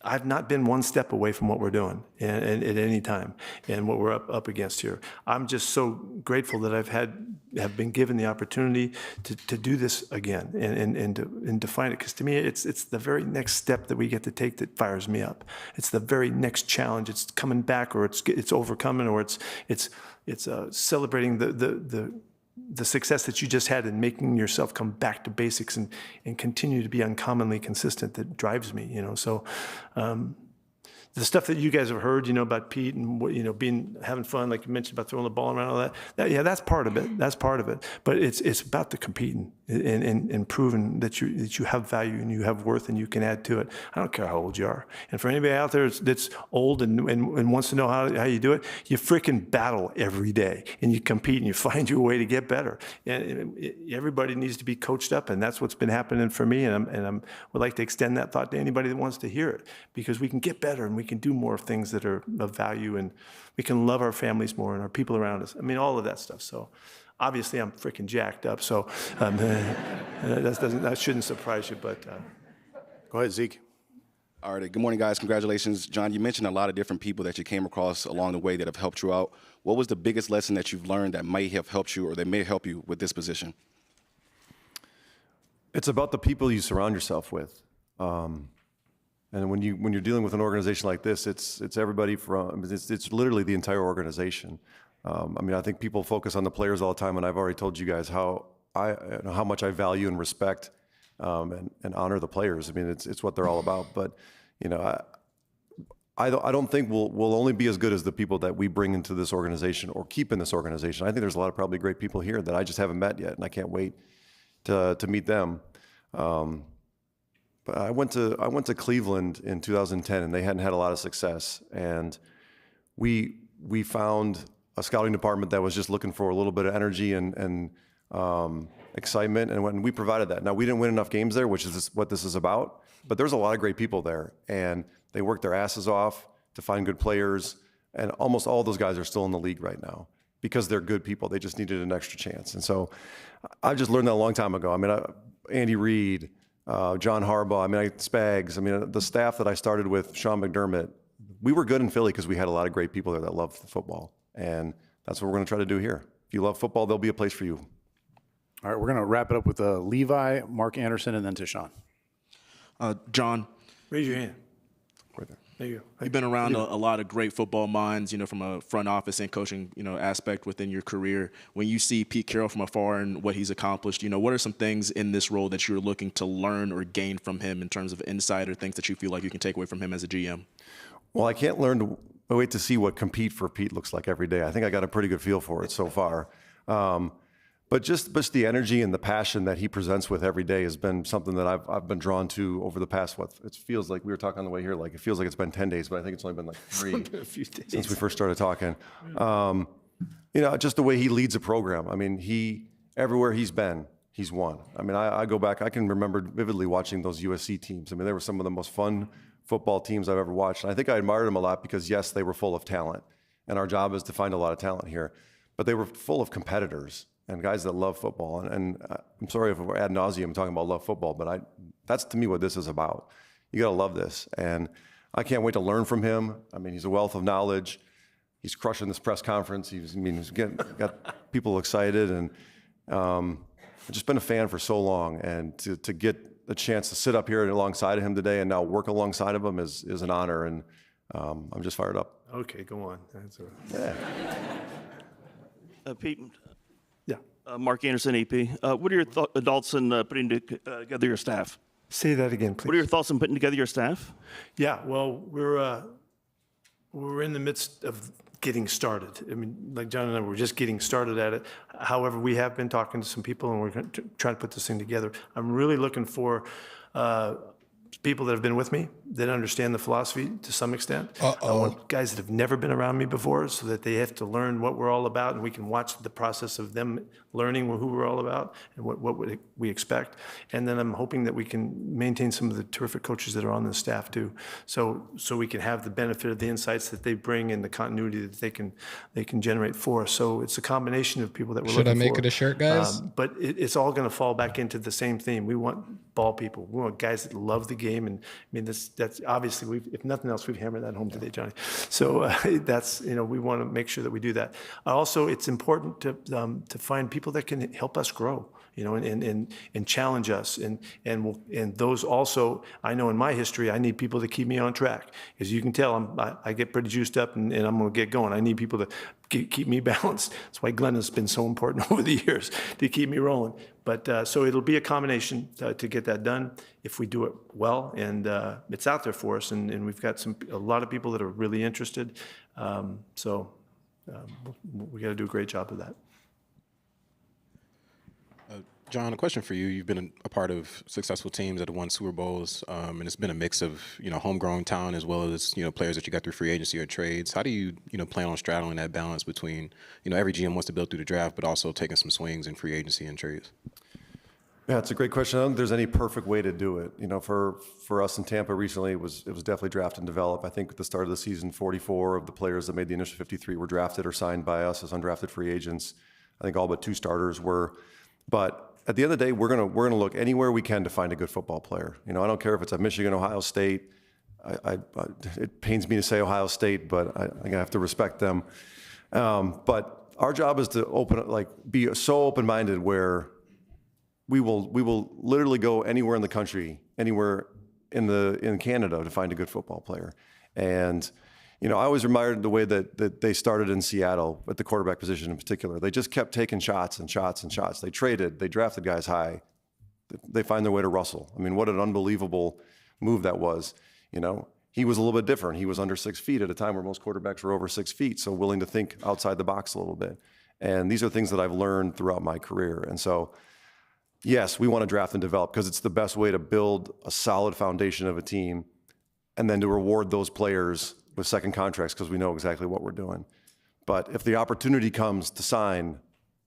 I've not been one step away from what we're doing and at any time and what we're up against here. I'm just so grateful that have been given the opportunity to do this again and to find it. Because to me, it's the very next step that we get to take that fires me up. It's the very next challenge. It's coming back, or it's overcoming, or it's celebrating the success that you just had in making yourself come back to basics and continue to be uncommonly consistent that drives me, you know. So the stuff that you guys have heard, you know, about Pete and what, you know, having fun, like you mentioned about throwing the ball around, all that, yeah, that's part of it. That's part of it. But it's about the competing and proving that you have value and you have worth and you can add to it. I don't care how old you are. And for anybody out there that's old and wants to know how you do it, you freaking battle every day and you compete and you find your way to get better. And everybody needs to be coached up, and that's what's been happening for me. And I would like to extend that thought to anybody that wants to hear it, because we can get better and we can do more things that are of value, and we can love our families more and our people around us. I mean, all of that stuff. So obviously I'm freaking jacked up, so that shouldn't surprise you, but go ahead, Zeke. All right, good morning, guys. Congratulations. John, you mentioned a lot of different people that you came across along the way that have helped you out. What was the biggest lesson that you've learned that might have helped you or that may help you with this position? It's about the people you surround yourself with. And when you're dealing with an organization like this, it's everybody from, it's literally the entire organization. I mean, I think people focus on the players all the time, and I've already told you guys how much I value and respect and honor the players. I mean, it's what they're all about. But you know, I don't think we'll only be as good as the people that we bring into this organization or keep in this organization. I think there's a lot of probably great people here that I just haven't met yet, and I can't wait to meet them. But I went to Cleveland in 2010, and they hadn't had a lot of success, and we found a scouting department that was just looking for a little bit of energy and excitement, and when we provided that. Now, we didn't win enough games there, which is what this is about, but there's a lot of great people there, and they worked their asses off to find good players, and almost all those guys are still in the league right now because they're good people. They just needed an extra chance. And so I just learned that a long time ago. I mean, Andy Reid, John Harbaugh, I mean, Spags, I mean, the staff that I started with, Sean McDermott, we were good in Philly because we had a lot of great people there that loved football. And that's what we're going to try to do here. If you love football, there'll be a place for you. All right, we're going to wrap it up with Levi, Mark Anderson, and then Tashawn. John. Raise your hand. Right there. There you go. You've been around a lot of great football minds, you know, from a front office and coaching, you know, aspect within your career. When you see Pete Carroll from afar and what he's accomplished, you know, what are some things in this role that you're looking to learn or gain from him in terms of insight or things that you feel like you can take away from him as a GM? Well, I can't wait to see what compete for Pete looks like every day. I think I got a pretty good feel for it so far. But just the energy and the passion that he presents with every day has been something that I've been drawn to over the past, it feels like we were talking on the way here, like it feels like it's been 10 days, but I think it's only been like 3 a few days since we first started talking. You know, just the way he leads a program. I mean, everywhere he's been, he's won. I mean, I go back, I can remember vividly watching those USC teams. I mean, they were some of the most fun football teams I've ever watched. And I think I admired them a lot because, yes, they were full of talent. And our job is to find a lot of talent here. But they were full of competitors and guys that love football. And I'm sorry if we're ad nauseum talking about love football, but that's to me what this is about. You got to love this. And I can't wait to learn from him. I mean, he's a wealth of knowledge. He's crushing he's got people excited. And I've just been a fan for so long. And to get a chance to sit up here alongside of him today and now work alongside of him is an honor. And I'm just fired up. Okay, go on. Yeah. Pete. Yeah. Mark Anderson, AP. What are your thoughts on putting together your staff? Say that again, please. What are your thoughts on putting together your staff? Yeah, well, we're in the midst of getting started. I mean, like John and I, we're just getting started at it. However, we have been talking to some people, and we're going to try to put this thing together. I'm really looking for people that have been with me, that understand the philosophy to some extent. I want guys that have never been around me before so that they have to learn what we're all about, and we can watch the process of them learning who we're all about and what we expect. And then I'm hoping that we can maintain some of the terrific coaches that are on the staff too, so we can have the benefit of the insights that they bring and the continuity that they can generate for us. So it's a combination of people that we're looking for. Should I make it a shirt, guys? But it's all going to fall back into the same theme. We want ball people. We want guys that love the game. And I mean, that's obviously, if nothing else, we've hammered that home today, Johnny. So that's, we want to make sure that we do that. Also, it's important to find people that can help us grow, and challenge us. And those also, I know in my history, I need people to keep me on track. As you can tell, I get pretty juiced up and I'm going to get going. I need people to keep me balanced. That's why Glenn has been so important over the years to keep me rolling. But so it'll be a combination to get that done if we do it well, and it's out there for us, and we've got a lot of people that are really interested. So we got to do a great job of that. John, a question for you. You've been a part of successful teams that have won Super Bowls, and it's been a mix of homegrown talent as well as players that you got through free agency or trades. How do you plan on straddling that balance between every GM wants to build through the draft, but also taking some swings in free agency and trades? Yeah, it's a great question. I don't think there's any perfect way to do it. For us in Tampa recently, it was definitely draft and develop. I think at the start of the season, 44 of the players that made the initial 53 were drafted or signed by us as undrafted free agents. I think all but 2 starters were. But at the end of the day, we're gonna look anywhere we can to find a good football player. I don't care if it's at Michigan, Ohio State. It pains me to say Ohio State, but I have to respect them. But our job is to be so open-minded where we will literally go anywhere in the country, anywhere in Canada to find a good football player. And I always admired the way that they started in Seattle at the quarterback position in particular. They just kept taking shots and shots and shots. They traded, they drafted guys high. They find their way to Russell. I mean, what an unbelievable move that was. He was a little bit different. He was under 6 feet at a time where most quarterbacks were over 6 feet, so willing to think outside the box a little bit. And these are things that I've learned throughout my career. And so, yes, we want to draft and develop because it's the best way to build a solid foundation of a team and then to reward those players with second contracts because we know exactly what we're doing. But if the opportunity comes to sign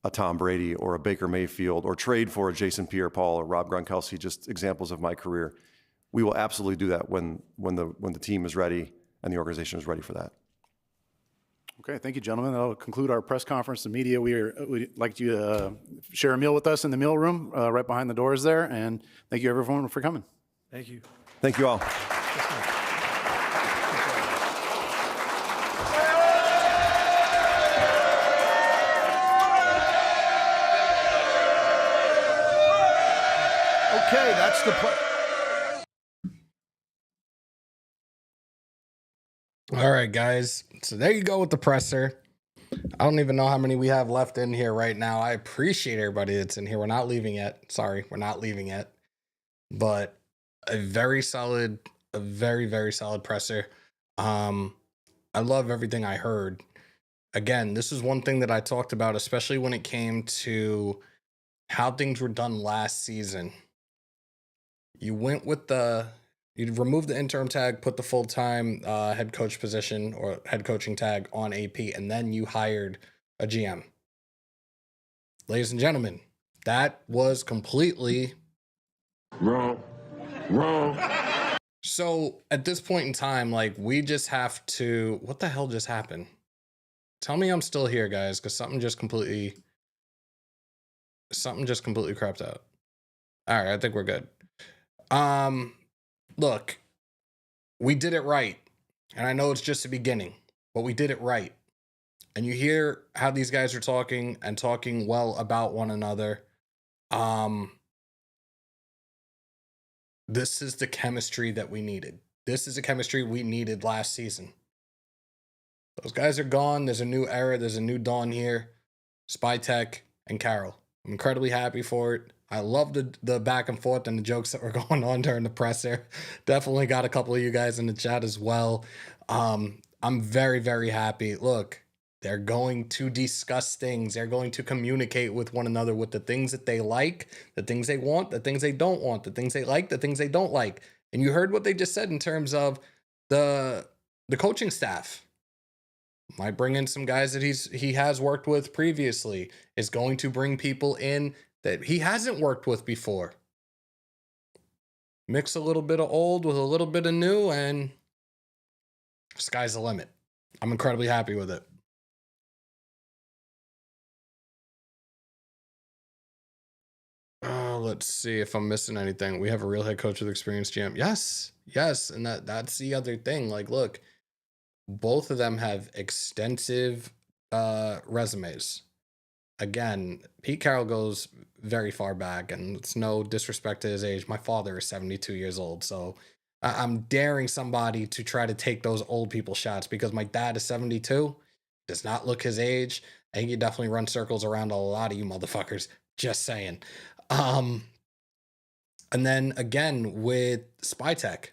a Tom Brady or a Baker Mayfield or trade for a Jason Pierre-Paul or Rob Gronkowski, just examples of my career, we will absolutely do that when the team is ready and the organization is ready for that. Okay, thank you, gentlemen. That'll conclude our press conference. The media, we'd like you to share a meal with us in the meal room right behind the doors there. And thank you, everyone, for coming. Thank you. Thank you all. Okay, that's the play. All right, guys. So there you go with the presser. I don't even know how many we have left in here right now. I appreciate everybody that's in here. We're not leaving yet. Sorry, we're not leaving yet. But a very, very solid presser. I love everything I heard. Again, this is one thing that I talked about, especially when it came to how things were done last season. You went with you removed the interim tag, put the full-time head coach position or head coaching tag on AP, and then you hired a GM. Ladies and gentlemen, that was completely wrong. So at this point in time, we just have to, what the hell just happened? Tell me I'm still here, guys, because something just completely crapped out. All right, I think we're good. Look, we did it right. And I know it's just the beginning, but we did it right. And you hear how these guys are talking and talking well about one another. This is the chemistry that we needed. This is the chemistry we needed last season. Those guys are gone. There's a new era. There's a new dawn here. Spytek and Carroll. I'm incredibly happy for it. I love the back and forth and the jokes that were going on during the presser. Definitely got a couple of you guys in the chat as well. I'm very, very happy. Look, they're going to discuss things. They're going to communicate with one another with the things that they like, the things they want, the things they don't want, the things they like, the things they don't like. And you heard what they just said in terms of the coaching staff. Might bring in some guys that he has worked with previously. Is going to bring people in that he hasn't worked with before. Mix a little bit of old with a little bit of new, and sky's the limit. I'm incredibly happy with it. Let's see if I'm missing anything. We have a real head coach with experience, GM. Yes, and that's the other thing. Look, both of them have extensive resumes. Again, Pete Carroll goes very far back, and it's no disrespect to his age. My father is 72 years old, so I'm daring somebody to try to take those old people shots because my dad is 72, does not look his age, and he definitely run circles around a lot of you motherfuckers. Just saying. And then again with Spytek,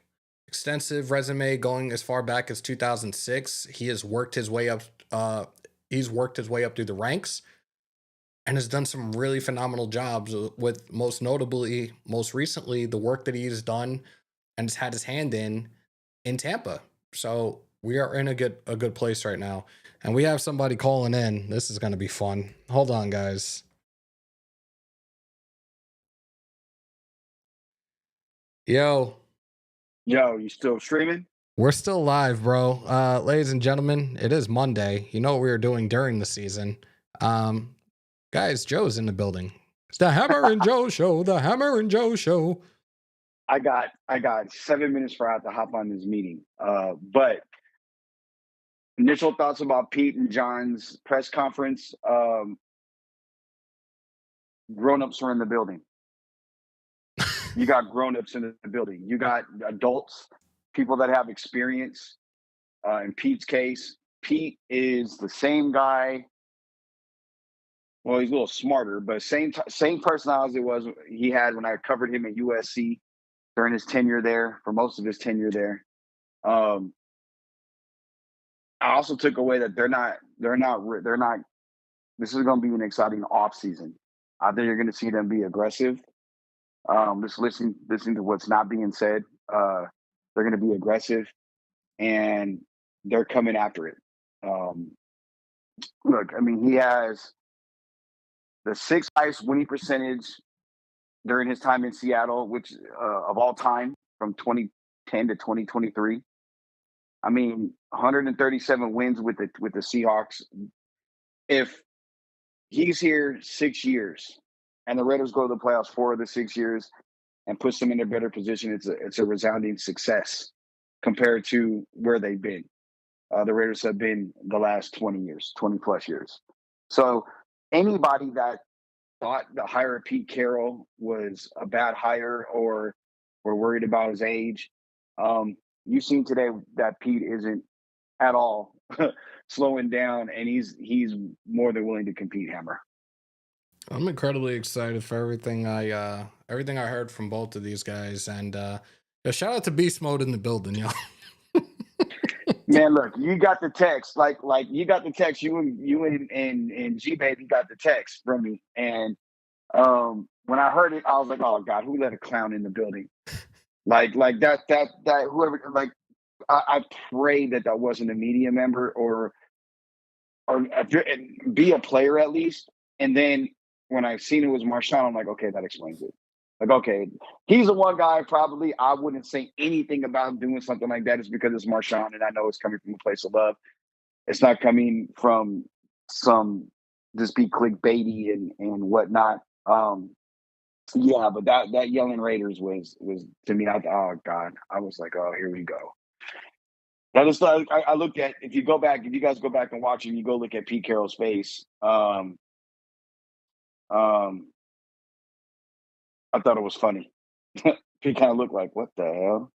extensive resume going as far back as 2006. He has worked his way up. He's worked his way up through the ranks, and has done some really phenomenal jobs with most recently, the work that he's done and has had his hand in Tampa. So we are in a good place right now. And we have somebody calling in. This is going to be fun. Hold on, guys. Yo, you still streaming? We're still live, bro. Ladies and gentlemen, it is Monday. You know what we were doing during the season. Guys, Joe's in the building. It's the Hammer and Joe show. The Hammer and Joe show. I got 7 minutes before I have to hop on this meeting. But initial thoughts about Pete and John's press conference. Grown-ups are in the building. you got grown-ups in the building. You got adults, people that have experience. In Pete's case, Pete is the same guy. Well, he's a little smarter, but same personality he had when I covered him at USC during his tenure there, for most of his tenure there. I also took away that they're not. This is going to be an exciting off season. I think you're going to see them be aggressive. Just listening to what's not being said. They're going to be aggressive, and they're coming after it. Look, I mean, he has the 6th highest winning percentage during his time in Seattle, which of all time from 2010 to 2023. I mean, 137 wins with the Seahawks. If he's here 6 years and the Raiders go to the playoffs 4 of the 6 years and puts them in a better position, it's a resounding success compared to where they've been. The Raiders have been the last 20 plus years. So anybody that thought the hire of Pete Carroll was a bad hire or were worried about his age, you've seen today that Pete isn't at all slowing down, and he's more than willing to compete, Hammer. I'm incredibly excited for everything I heard from both of these guys, and shout out to Beast Mode in the building, y'all. Man, look, you got the text. Like you got the text. You and G Baby got the text from me, and when I heard it, I was like, "Oh God, who let a clown in the building?" Like that whoever. Like, I pray that wasn't a media member or be a player at least. And then when I seen it was Marshawn, I'm like, okay, that explains it. Like, okay, he's the one guy probably I wouldn't say anything about doing something like that is because it's Marshawn, and I know it's coming from a place of love. It's not coming from some just be clickbaity and whatnot. Yeah, but that yelling Raiders was to me. Oh God, I was like, oh, here we go. I looked at, if you guys go back and watch him, you go look at Pete Carroll's face. I thought it was funny. He kind of looked like, what the hell?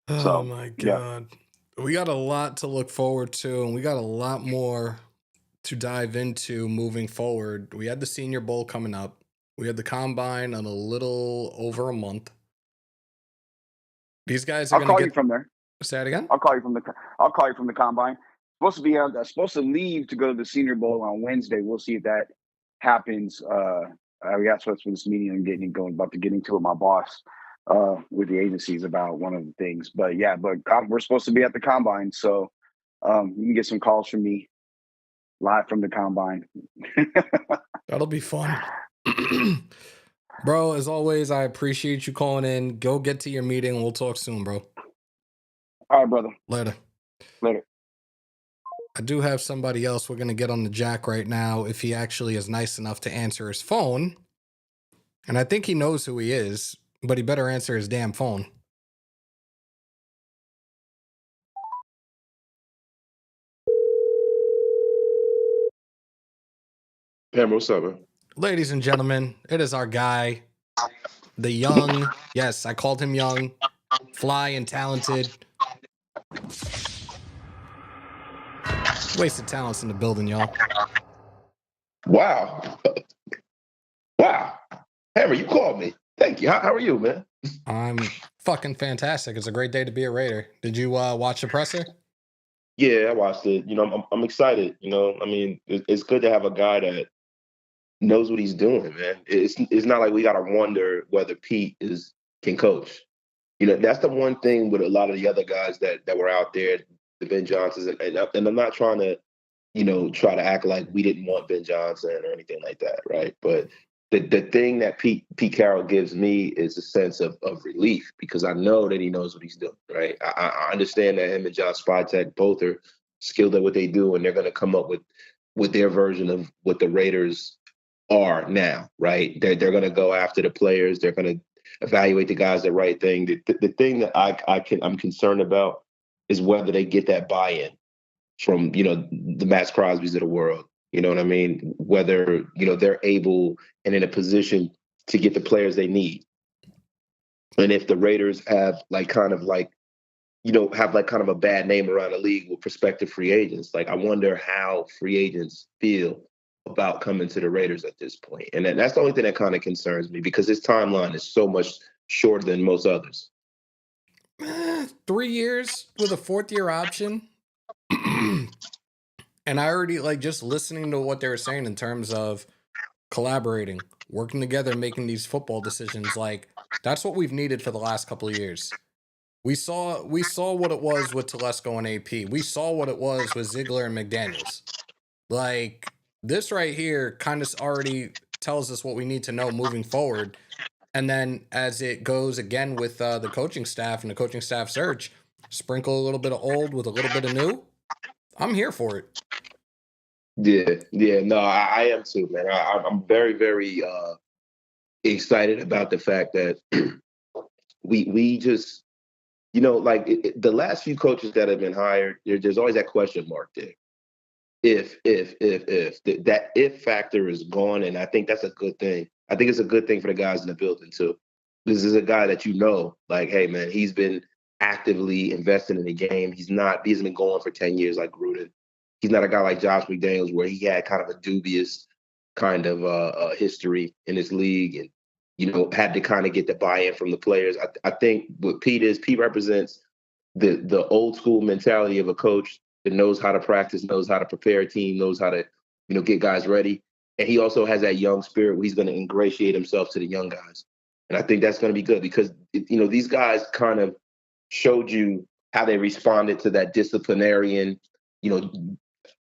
Oh my God. Yeah. We got a lot to look forward to, and we got a lot more to dive into moving forward. We had the Senior Bowl coming up. We had the Combine in a little over a month. These guys are going to call you from there. Say it again? I'll call you from the Combine. Supposed to leave to go to the Senior Bowl on Wednesday. We'll see if that happens. We got supposed for this meeting and getting going, about to get into it with my boss with the agencies about one of the things. But yeah, we're supposed to be at the Combine, so you can get some calls from me live from the Combine. That'll be fun. Bro, as always, I appreciate you calling in. Go get to your meeting. We'll talk soon, bro. All right, brother. Later. Later. I do have somebody else we're going to get on the jack right now if he actually is nice enough to answer his phone. And I think he knows who he is, but he better answer his damn phone. Hammer, what's up, man? Ladies and gentlemen, it is our guy, the young, yes, I called him young, fly and talented. Wasted talents in the building, y'all. Wow. Wow. Hammer, you called me. Thank you. How are you, man? I'm fucking fantastic. It's a great day to be a Raider. Did you watch the presser? Yeah, I watched it. You know, I'm excited. You know, I mean, it's good to have a guy that knows what he's doing, man. It's not like we got to wonder whether Pete can coach. You know, that's the one thing with a lot of the other guys that were out there, the Ben Johnsons, and I'm not trying to, try to act like we didn't want Ben Johnson or anything like that, right? But the thing that Pete Carroll gives me is a sense of relief, because I know that he knows what he's doing, right? I understand that him and John Spytek both are skilled at what they do, and they're going to come up with their version of what the Raiders are now, right? They're going to go after the players. They're going to evaluate the guys the right thing. The thing that I'm concerned about is whether they get that buy-in from, the Matt Crosbys of the world. You know what I mean? Whether, they're able and in a position to get the players they need. And if the Raiders have kind of a bad name around the league with prospective free agents, like I wonder how free agents feel about coming to the Raiders at this point. And that's the only thing that kind of concerns me, because his timeline is so much shorter than most others. 3 years with a 4th-year option. And I already, just listening to what they were saying in terms of collaborating, working together, making these football decisions, that's what we've needed for the last couple of years. We saw what it was with Telesco and AP. We saw what it was with Ziegler and McDaniels. This right here kind of already tells us what we need to know moving forward. And then as it goes again with the coaching staff and the coaching staff search, sprinkle a little bit of old with a little bit of new. I'm here for it. Yeah, no, I am too, man. I'm very, very excited about the fact that we just, the last few coaches that have been hired, there's always that question mark there. If that if factor is gone, and I think that's a good thing. I think it's a good thing for the guys in the building too. This is a guy that hey man, he's been actively investing in the game. He hasn't been going for 10 years like Gruden. He's not a guy like Josh McDaniels where he had kind of a dubious kind of history in this league and, had to kind of get the buy-in from the players. I think what Pete represents the old school mentality of a coach that knows how to practice, knows how to prepare a team, knows how to, get guys ready. And he also has that young spirit where he's going to ingratiate himself to the young guys. And I think that's going to be good because, these guys kind of showed you how they responded to that disciplinarian,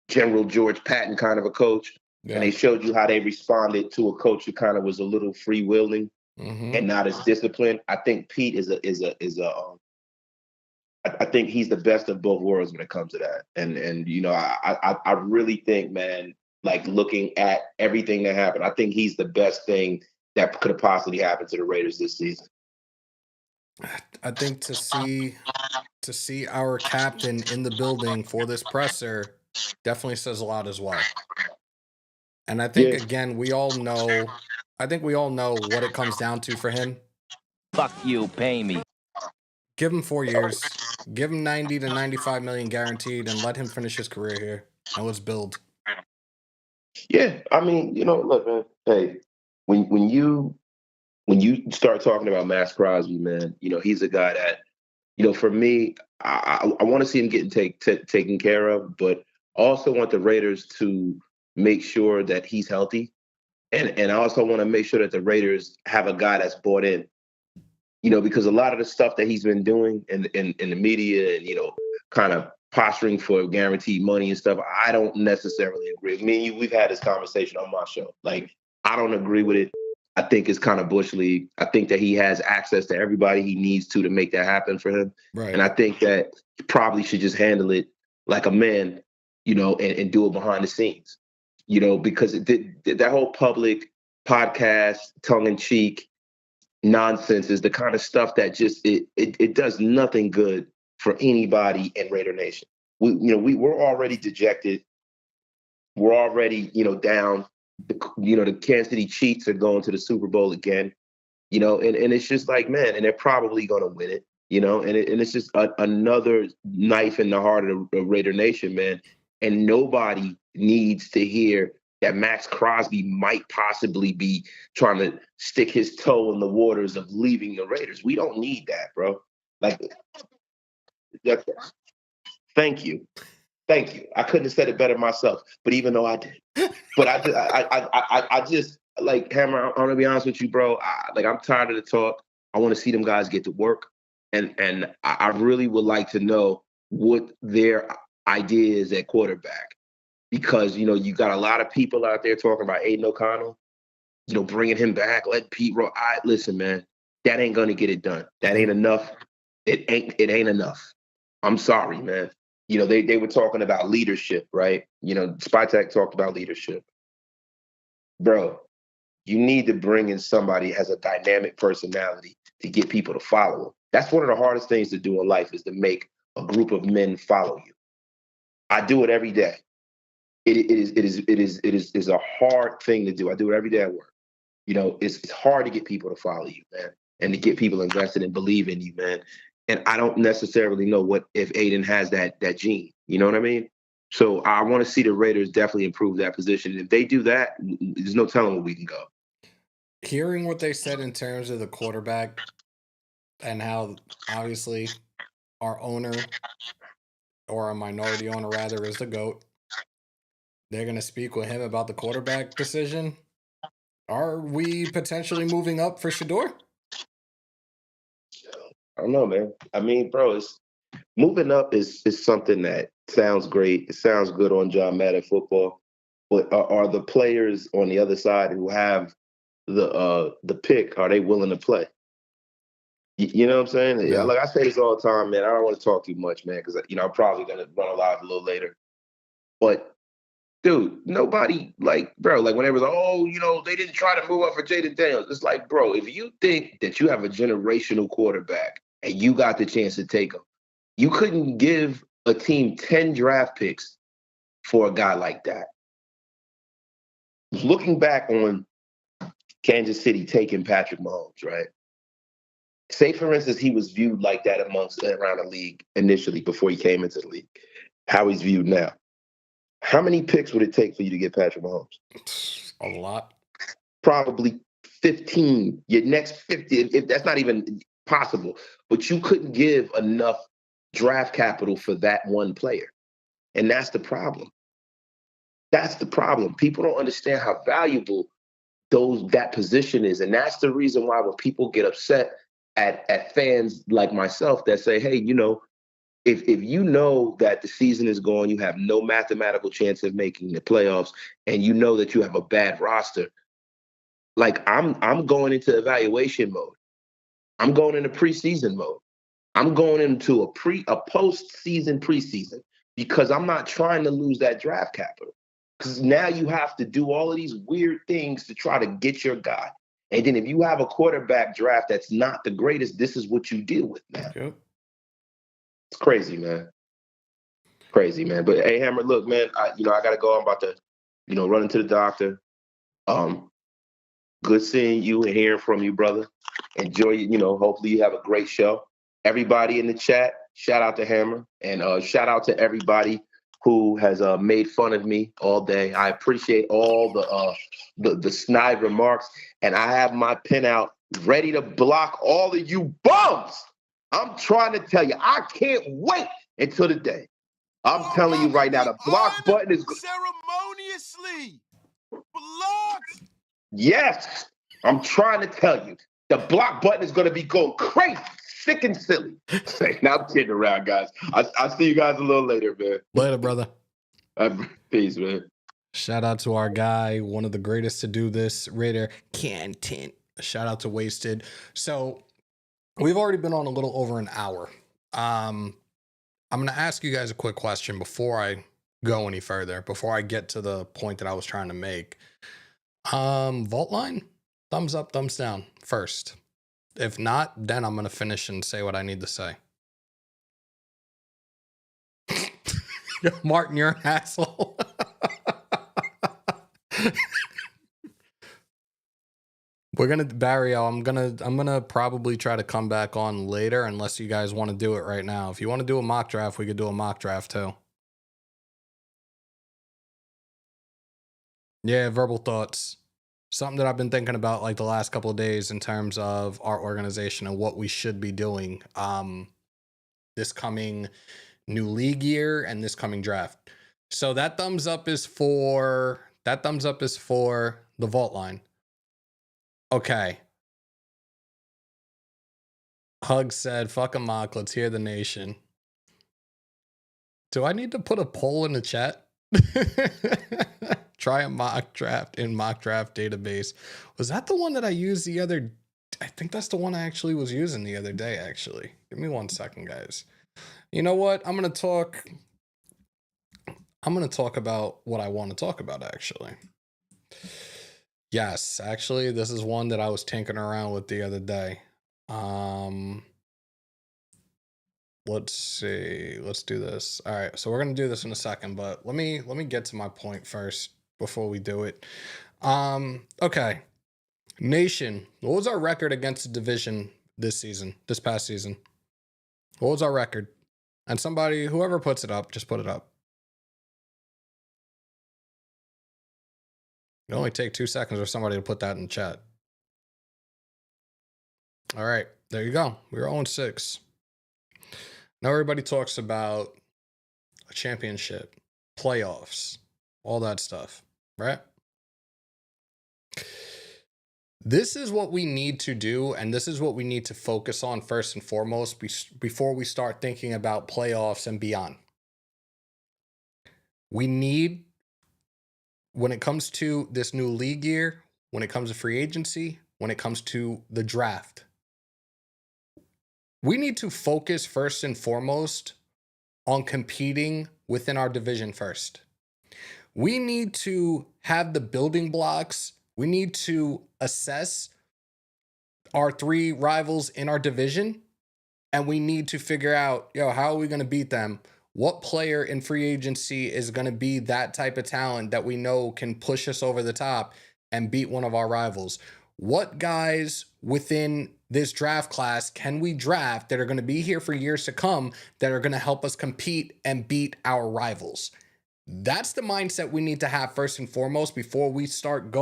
General George Patton kind of a coach. Yeah. And they showed you how they responded to a coach who kind of was a little freewheeling and not as disciplined. I think Pete I think he's the best of both worlds when it comes to that. And I really think, man, looking at everything that happened, I think he's the best thing that could have possibly happened to the Raiders this season. I think to see our captain in the building for this presser definitely says a lot as well. And I think again, we all know what it comes down to for him. Fuck you, pay me. Give him 4 years. Give him 90 to 95 million guaranteed and let him finish his career here. And let's build. Yeah, I mean, look, man. Hey, when you start talking about Max Crosby, man, he's a guy that, for me, I want to see him getting taken care of, but I also want the Raiders to make sure that he's healthy. And I also want to make sure that the Raiders have a guy that's bought in, because a lot of the stuff that he's been doing in the media and, kind of posturing for guaranteed money and stuff, I don't necessarily agree. Me and you, we've had this conversation on my show. I don't agree with it. I think it's kind of Bush League. I think that he has access to everybody he needs to make that happen for him. Right. And I think that he probably should just handle it like a man, and do it behind the scenes, because that whole public podcast, tongue-in-cheek nonsense is the kind of stuff that just, it does nothing good for anybody in Raider Nation. We're already dejected. We're already, down. The Kansas City Chiefs are going to the Super Bowl again, and it's just man, and they're probably going to win it, and it's just another knife in the heart of the Raider Nation, man. And nobody needs to hear that Max Crosby might possibly be trying to stick his toe in the waters of leaving the Raiders. We don't need that, bro. Thank you. I couldn't have said it better myself, but even though I did, but I just Hammer. I'm gonna be honest with you, bro. I'm tired of the talk. I want to see them guys get to work, and I really would like to know what their idea is at quarterback, because you got a lot of people out there talking about Aiden O'Connell, bringing him back. Let Pete roll. Listen, man, that ain't gonna get it done. That ain't enough. It ain't enough. I'm sorry, man. They were talking about leadership, right? Spytek talked about leadership. Bro, you need to bring in somebody who has a dynamic personality to get people to follow him. That's one of the hardest things to do in life, is to make a group of men follow you. I do it every day. It is a hard thing to do. I do it every day at work. You know, it's hard to get people to follow you, man, and to get people invested and believe in you, man. And I don't necessarily know what if Aiden has that gene. You know what I mean? So I want to see the Raiders definitely improve that position. If they do that, there's no telling where we can go. Hearing what they said in terms of the quarterback and how obviously our owner, or a minority owner rather, is the GOAT. They're going to speak with him about the quarterback decision. Are we potentially moving up for Shador? I don't know, man. I mean, bro, it's moving up is something that sounds great. It sounds good on John Madden football, but are the players on the other side who have the pick, are they willing to play? You know what I'm saying? Yeah. Like I say this all the time, man. I don't want to talk too much, man, because I'm probably gonna run live a little later. But dude, nobody bro, when they was like, oh, they didn't try to move up for Jaden Daniels. It's like, bro, if you think that you have a generational quarterback and you got the chance to take him, you couldn't give a team 10 draft picks for a guy like that. Looking back on Kansas City taking Patrick Mahomes, right? Say, for instance, he was viewed like that around the league initially before he came into the league. How he's viewed now. How many picks would it take for you to get Patrick Mahomes? A lot. Probably 15. Your next 50, if that's not even possible. But you couldn't give enough draft capital for that one player. And that's the problem. That's the problem. People don't understand how valuable that position is. And that's the reason why when people get upset at fans like myself that say, hey, if you know that the season is gone, you have no mathematical chance of making the playoffs, and you know that you have a bad roster, I'm going into evaluation mode. I'm going into preseason mode. I'm going into a postseason preseason because I'm not trying to lose that draft capital. Because now you have to do all of these weird things to try to get your guy. And then if you have a quarterback draft that's not the greatest, this is what you deal with now. Yep. It's crazy, man. Crazy, man. But hey, Hammer, look, man, I gotta go. I'm about to, run into the doctor. Good seeing you and hearing from you, brother. Enjoy, hopefully you have a great show. Everybody in the chat, shout out to Hammer, and shout out to everybody who has made fun of me all day. I appreciate all the snide remarks, and I have my pen out ready to block all of you bums. I'm trying to tell you, I can't wait until the day. I'm telling you right now, the block button is ceremoniously blocked. Yes, I'm trying to tell you, the block button is going to be going crazy, sick and silly. Now I'm kidding around, guys. I'll see you guys a little later, man. Later, brother. Peace, man. Shout out to our guy, one of the greatest to do this, Raider content. Shout out to Wasted. So we've already been on a little over an hour. I'm going to ask you guys a quick question before I go any further, before I get to the point that I was trying to make. Vault line, thumbs up, thumbs down first. If not, then I'm going to finish and say what I need to say. Martin, you're an asshole. We're gonna, Barrio, I'm gonna probably try to come back on later unless you guys want to do it right now. If you want to do a mock draft, we could do a mock draft too. Yeah, verbal thoughts. Something that I've been thinking about like the last couple of days in terms of our organization and what we should be doing this coming new league year and this coming draft. So that thumbs up is for the vault line. Okay. Hug said, fuck a mock, let's hear the nation. Do I need to put a poll in the chat? Try a mock draft in mock draft database. Was that the one that I used the other? I think that's the one I actually was using the other day, actually. Give me 1 second, guys. You know what? I'm going to talk about what I want to talk about, actually. Yes, actually, this is one that I was tinkering around with the other day. Let's see. Let's do this. All right, so we're gonna do this in a second, but let me get to my point first before we do it. Okay. Nation, what was our record against the division this past season? What was our record? And somebody, whoever puts it up, just put it up. It only take 2 seconds for somebody to put that in the chat. All right, there you go. We were 0-6. Now everybody talks about a championship, playoffs, all that stuff, right? This is what we need to do, and this is what we need to focus on first and foremost before we start thinking about playoffs and beyond. We need, when it comes to this new league year, when it comes to free agency, when it comes to the draft, we need to focus first and foremost on competing within our division first. We need to have the building blocks. We need to assess our 3 rivals in our division, and we need to figure out, how are we going to beat them? What player in free agency is going to be that type of talent that we know can push us over the top and beat one of our rivals? What guys within this draft class can we draft that are going to be here for years to come that are going to help us compete and beat our rivals? That's the mindset we need to have first and foremost before we start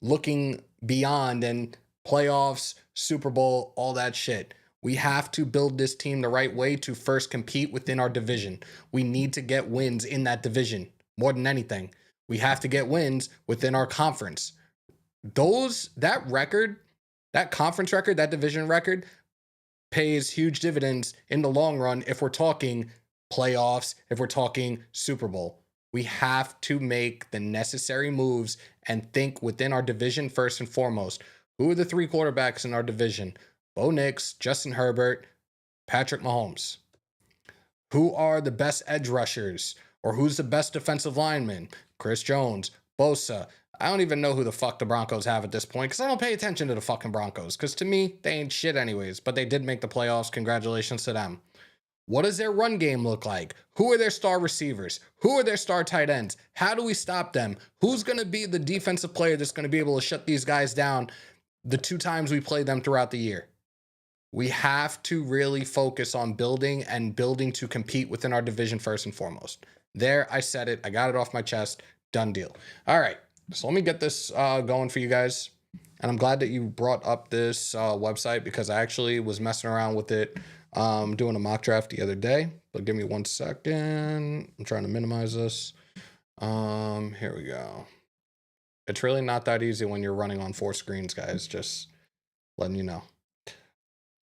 looking beyond and playoffs, Super Bowl, all that shit. We have to build this team the right way to first compete within our division. We need to get wins in that division more than anything. We have to get wins within our conference. That record, that conference record, that division record pays huge dividends in the long run if we're talking playoffs, if we're talking Super Bowl. We have to make the necessary moves and think within our division first and foremost. Who are the 3 quarterbacks in our division? Bo Nix, Justin Herbert, Patrick Mahomes. Who are the best edge rushers? Or who's the best defensive lineman? Chris Jones, Bosa. I don't even know who the fuck the Broncos have at this point because I don't pay attention to the fucking Broncos because to me, they ain't shit anyways, but they did make the playoffs. Congratulations to them. What does their run game look like? Who are their star receivers? Who are their star tight ends? How do we stop them? Who's going to be the defensive player that's going to be able to shut these guys down the 2 times we play them throughout the year? We have to really focus on building to compete within our division first and foremost. There, I said it. I got it off my chest. Done deal. All right. So let me get this going for you guys. And I'm glad that you brought up this website because I actually was messing around with it doing a mock draft the other day. But give me 1 second. I'm trying to minimize this. Here we go. It's really not that easy when you're running on 4 screens, guys. Just letting you know.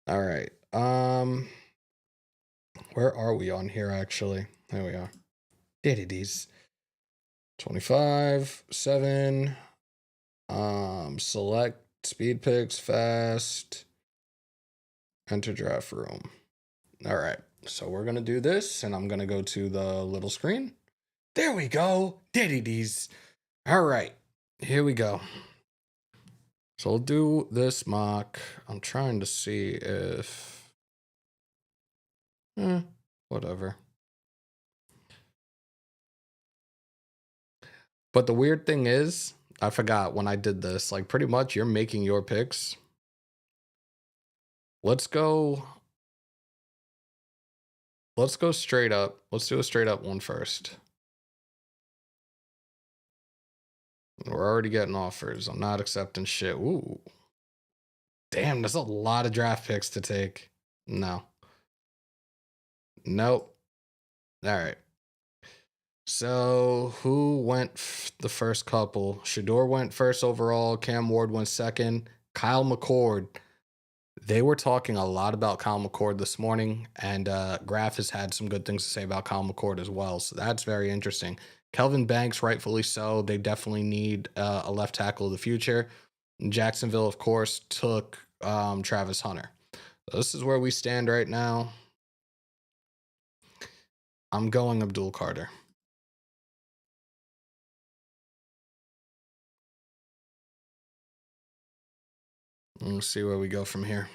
All right. Where are we on here, actually? There we are. Diddies. 25, 7. Select speed picks, fast. Enter draft room. All right. So we're going to do this, and I'm going to go to the little screen. There we go. Diddies. All right. Here we go. So we'll do this mock. I'm trying to see if... whatever. But the weird thing is, I forgot when I did this, like pretty much you're making your picks. Let's go straight up. Let's do a straight up one first. We're already getting offers. I'm not accepting shit. Ooh. Damn, that's a lot of draft picks to take. No. Nope. All right. So who went the first couple? Shador went first overall. Cam Ward went second. Kyle McCord. They were talking a lot about Kyle McCord this morning, and Graphk has had some good things to say about Kyle McCord as well. So that's very interesting. Kelvin Banks, rightfully so. They definitely need a left tackle of the future. Jacksonville, of course, took Travis Hunter. So this is where we stand right now. I'm going Abdul Carter. Let's see where we go from here.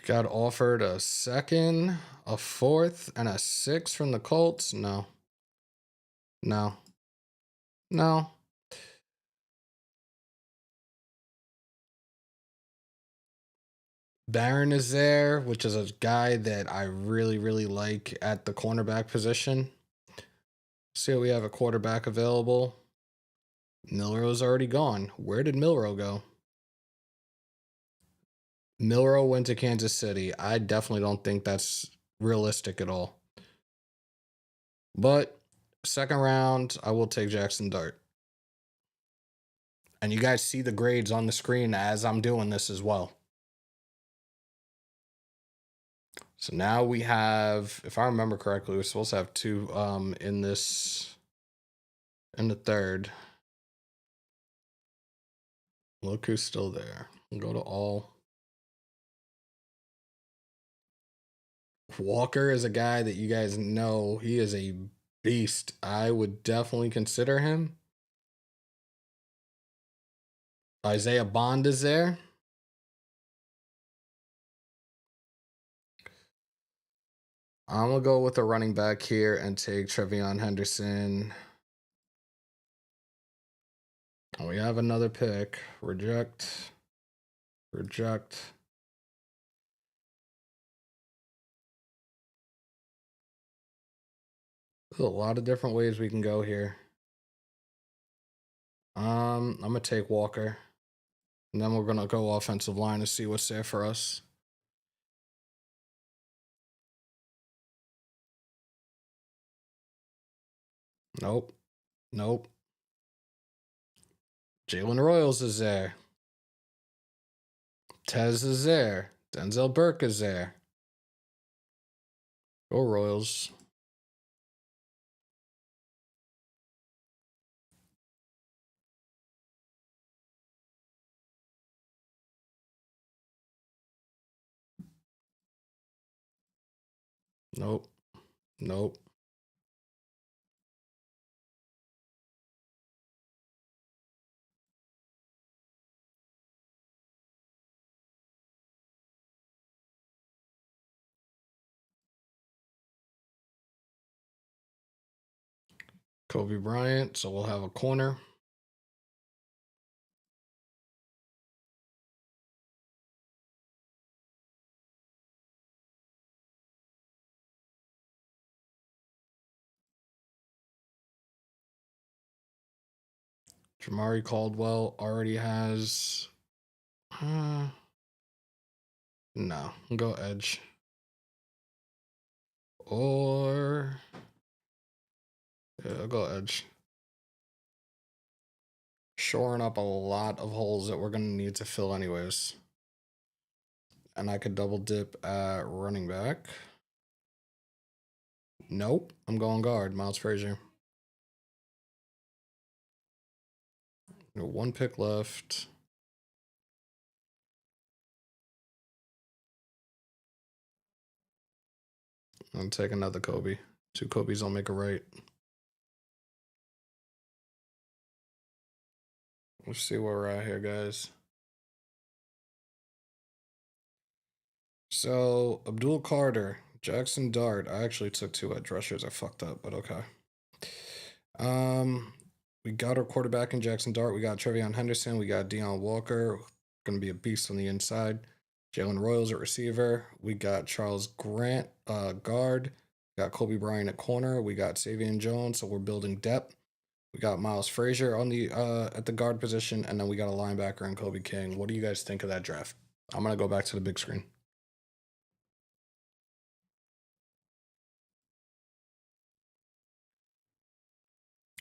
Got offered a 2nd, a 4th, and a 6th from the Colts. No. Barron is there, which is a guy that I really, really like at the cornerback position. See, we have a quarterback available. Milroe's already gone. Where did Milroe go? Milroe went to Kansas City. I definitely don't think that's realistic at all. But second round, I will take Jackson Dart. And you guys see the grades on the screen as I'm doing this as well. So now we have, if I remember correctly, we're supposed to have 2 in the third. Look who's still there. We'll go to all. Walker is a guy that you guys know. He is a beast. I would definitely consider him. Isaiah Bond is there. I'm going to go with a running back here and take Trevion Henderson. We have another pick. Reject. Reject. There's a lot of different ways we can go here. I'm going to take Walker. And then we're going to go offensive line to see what's there for us. Nope. Nope. Jalen Royals is there. Tez is there. Denzel Burke is there. Go Royals. Nope. Nope. Kobe Bryant, so we'll have a corner. Jamari Caldwell already has... no, go edge. Or... yeah, I'll go edge. Shoring up a lot of holes that we're going to need to fill anyways. And I could double dip at running back. Nope, I'm going guard, Miles Frazier. 1 pick left. I'll take another Kobe. 2 Kobe's don't make a right. Let's see where we're at here, guys. So, Abdul Carter, Jackson Dart. I actually took 2 edge rushers. I fucked up, but okay. We got our quarterback in Jackson Dart. We got Trevion Henderson. We got Deion Walker. Going to be a beast on the inside. Jalen Royals at receiver. We got Charles Grant, guard. We got Kobe Bryant at corner. We got Savion Jones, so we're building depth. We got Miles Frazier on the at the guard position, and then we got a linebacker and Kobe King. What do you guys think of that draft? I'm going to go back to the big screen.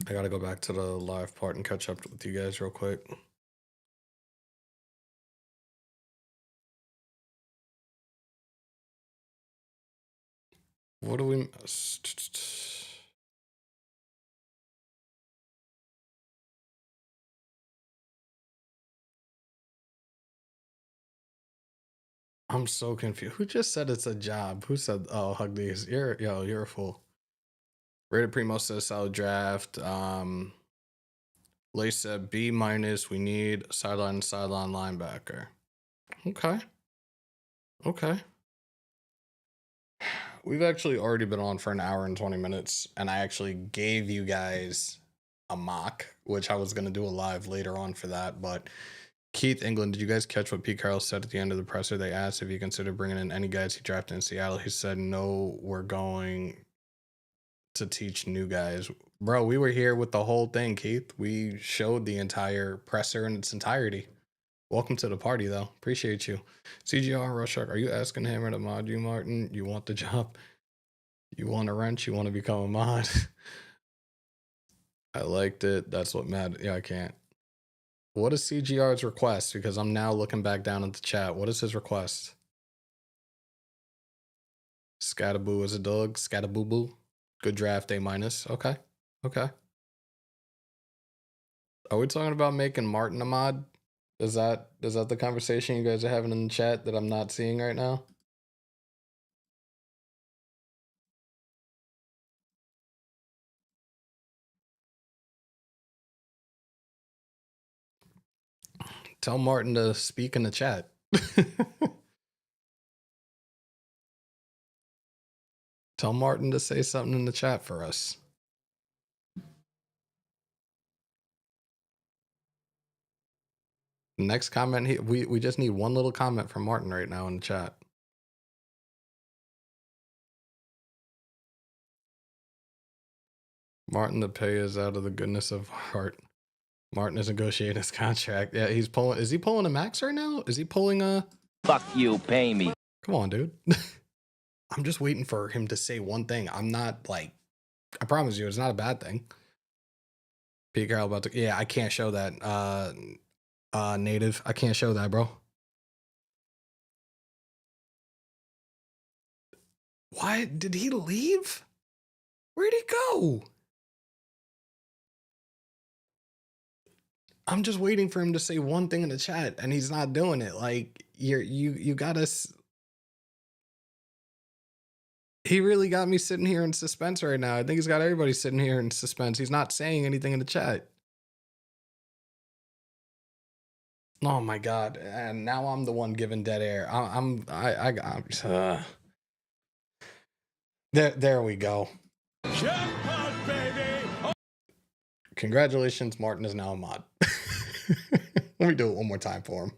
I got to go back to the live part and catch up with you guys real quick. What do we... I'm so confused. Who just said it's a job? Who said, oh, hug these? You're a fool. Rated Primo says solid draft. Lace said B-. We need a sideline linebacker. Okay. Okay. We've actually already been on for an hour and 20 minutes, and I actually gave you guys a mock, which I was going to do a live later on for that, but Keith England, did you guys catch what Pete Carroll said at the end of the presser? They asked if he considered bringing in any guys he drafted in Seattle. He said, no, we're going to teach new guys. Bro, we were here with the whole thing, Keith. We showed the entire presser in its entirety. Welcome to the party, though. Appreciate you. CGR Rorschach, are you asking Hammer to mod you, Martin? You want the job? You want a wrench? You want to become a mod? I liked it. That's what mattered. Yeah, I can't. What is CGR's request? Because I'm now looking back down at the chat. What is his request? Scataboo is a dog. Scataboo boo. Good draft, A-. Okay. Okay. Are we talking about making Martin a mod? Is that the conversation you guys are having in the chat that I'm not seeing right now? Tell Martin to speak in the chat. Tell Martin to say something in the chat for us. Next comment, we just need one little comment from Martin right now in the chat. Martin, the pay is out of the goodness of heart. Martin is negotiating his contract. Yeah, he's pulling. Is he pulling a max right now? Is he pulling a? Fuck you, pay me. Come on, dude. I'm just waiting for him to say one thing. I'm not like, I promise you, it's not a bad thing. Pete Carroll about to, yeah, I can't show that. Native, I can't show that, bro. Why did he leave? Where'd he go? I'm just waiting for him to say one thing in the chat, and he's not doing it. Like you got us. He really got me sitting here in suspense right now. I think he's got everybody sitting here in suspense. He's not saying anything in the chat. Oh my God! And now I'm the one giving dead air. There we go. Jackpot, baby! Congratulations, Martin is now a mod. Let me do it one more time for him.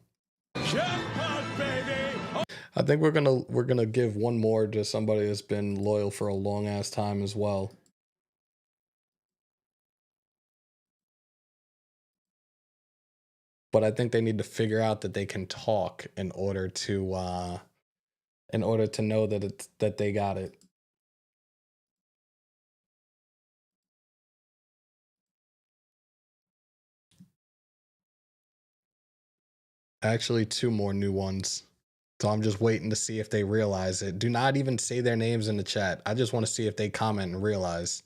Jackpot, baby! I think we're gonna give one more to somebody that's been loyal for a long ass time as well. But I think they need to figure out that they can talk in order to know that they got it. Actually, 2 more new ones. So I'm just waiting to see if they realize it. Do not even say their names in the chat. I just want to see if they comment and realize.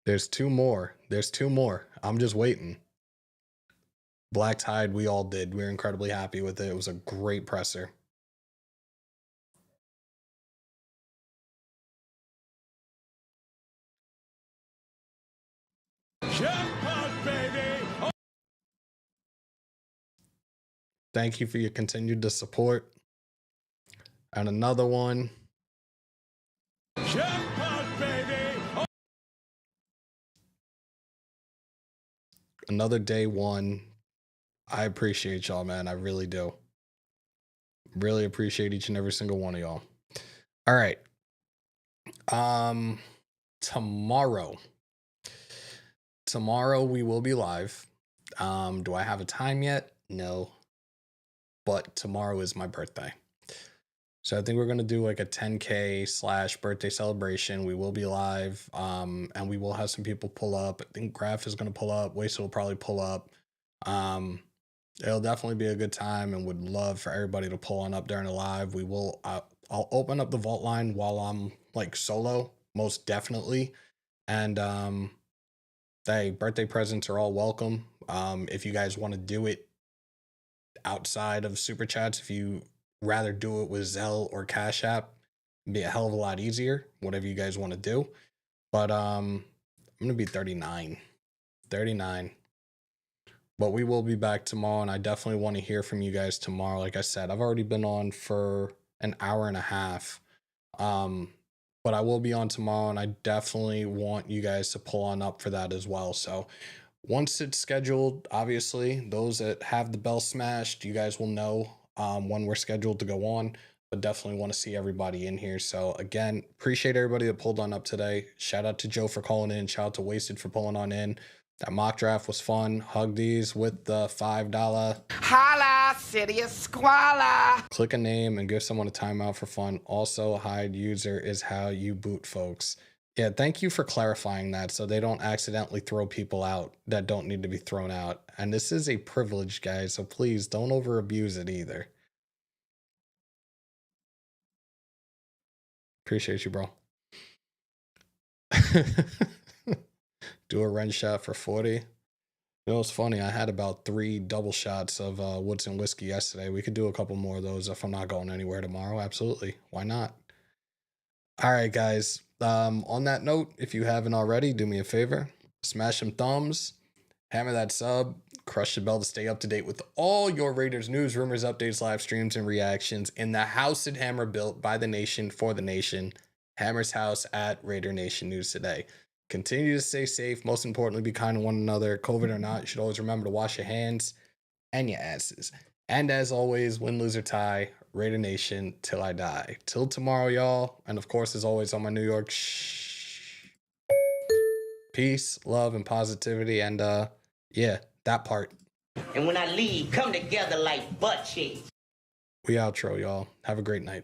There's 2 more. There's 2 more. I'm just waiting. Black Tide, we all did. We were incredibly happy with it. It was a great presser. Jackpot, baby! Thank you for your continued support. And another one. Jackpot, baby! Another day 1. I appreciate y'all, man. I really do. Really appreciate each and every single one of y'all. All right. Tomorrow we will be live. Do I have a time yet? No. But tomorrow is my birthday. So I think we're going to do like a 10K / birthday celebration. We will be live. And we will have some people pull up. I think Graphk is going to pull up. Wasted will probably pull up. It'll definitely be a good time, and would love for everybody to pull on up during the live. We will, I'll open up the vault line while I'm like solo, most definitely. And, hey, birthday presents are all welcome. If you guys want to do it outside of super chats, if you rather do it with Zelle or Cash App, it'd be a hell of a lot easier, whatever you guys want to do. But, I'm going to be 39. But we will be back tomorrow, and I definitely want to hear from you guys tomorrow. Like I said, I've already been on for an hour and a half. But I will be on tomorrow, and I definitely want you guys to pull on up for that as well. So once it's scheduled, obviously, those that have the bell smashed, you guys will know when we're scheduled to go on, but definitely want to see everybody in here. So again, appreciate everybody that pulled on up today. Shout out to Joe for calling in. Shout out to Wasted for pulling on in. That mock draft was fun. Hug these with the $5. Holla, city of squalor. Click a name and give someone a timeout for fun. Also, hide user is how you boot, folks. Yeah, thank you for clarifying that so they don't accidentally throw people out that don't need to be thrown out. And this is a privilege, guys, so please don't over abuse it either. Appreciate you, bro. Do a run shot for 40. You know, it's funny. I had about 3 double shots of Woods and Whiskey yesterday. We could do a couple more of those if I'm not going anywhere tomorrow. Absolutely. Why not? All right, guys. On that note, if you haven't already, do me a favor. Smash some thumbs. Hammer that sub. Crush the bell to stay up to date with all your Raiders news, rumors, updates, live streams, and reactions in the house that Hammer built by the nation for the nation. Hammer's house at Raider Nation News Today. Continue to stay safe. Most importantly, be kind to one another. COVID or not, you should always remember to wash your hands and your asses. And as always, win, lose, or tie, Raider Nation till I die. Till tomorrow, y'all. And of course, as always, on my New York peace, love, and positivity. And yeah, that part. And when I leave, come together like butt cheeks. We outro, y'all. Have a great night.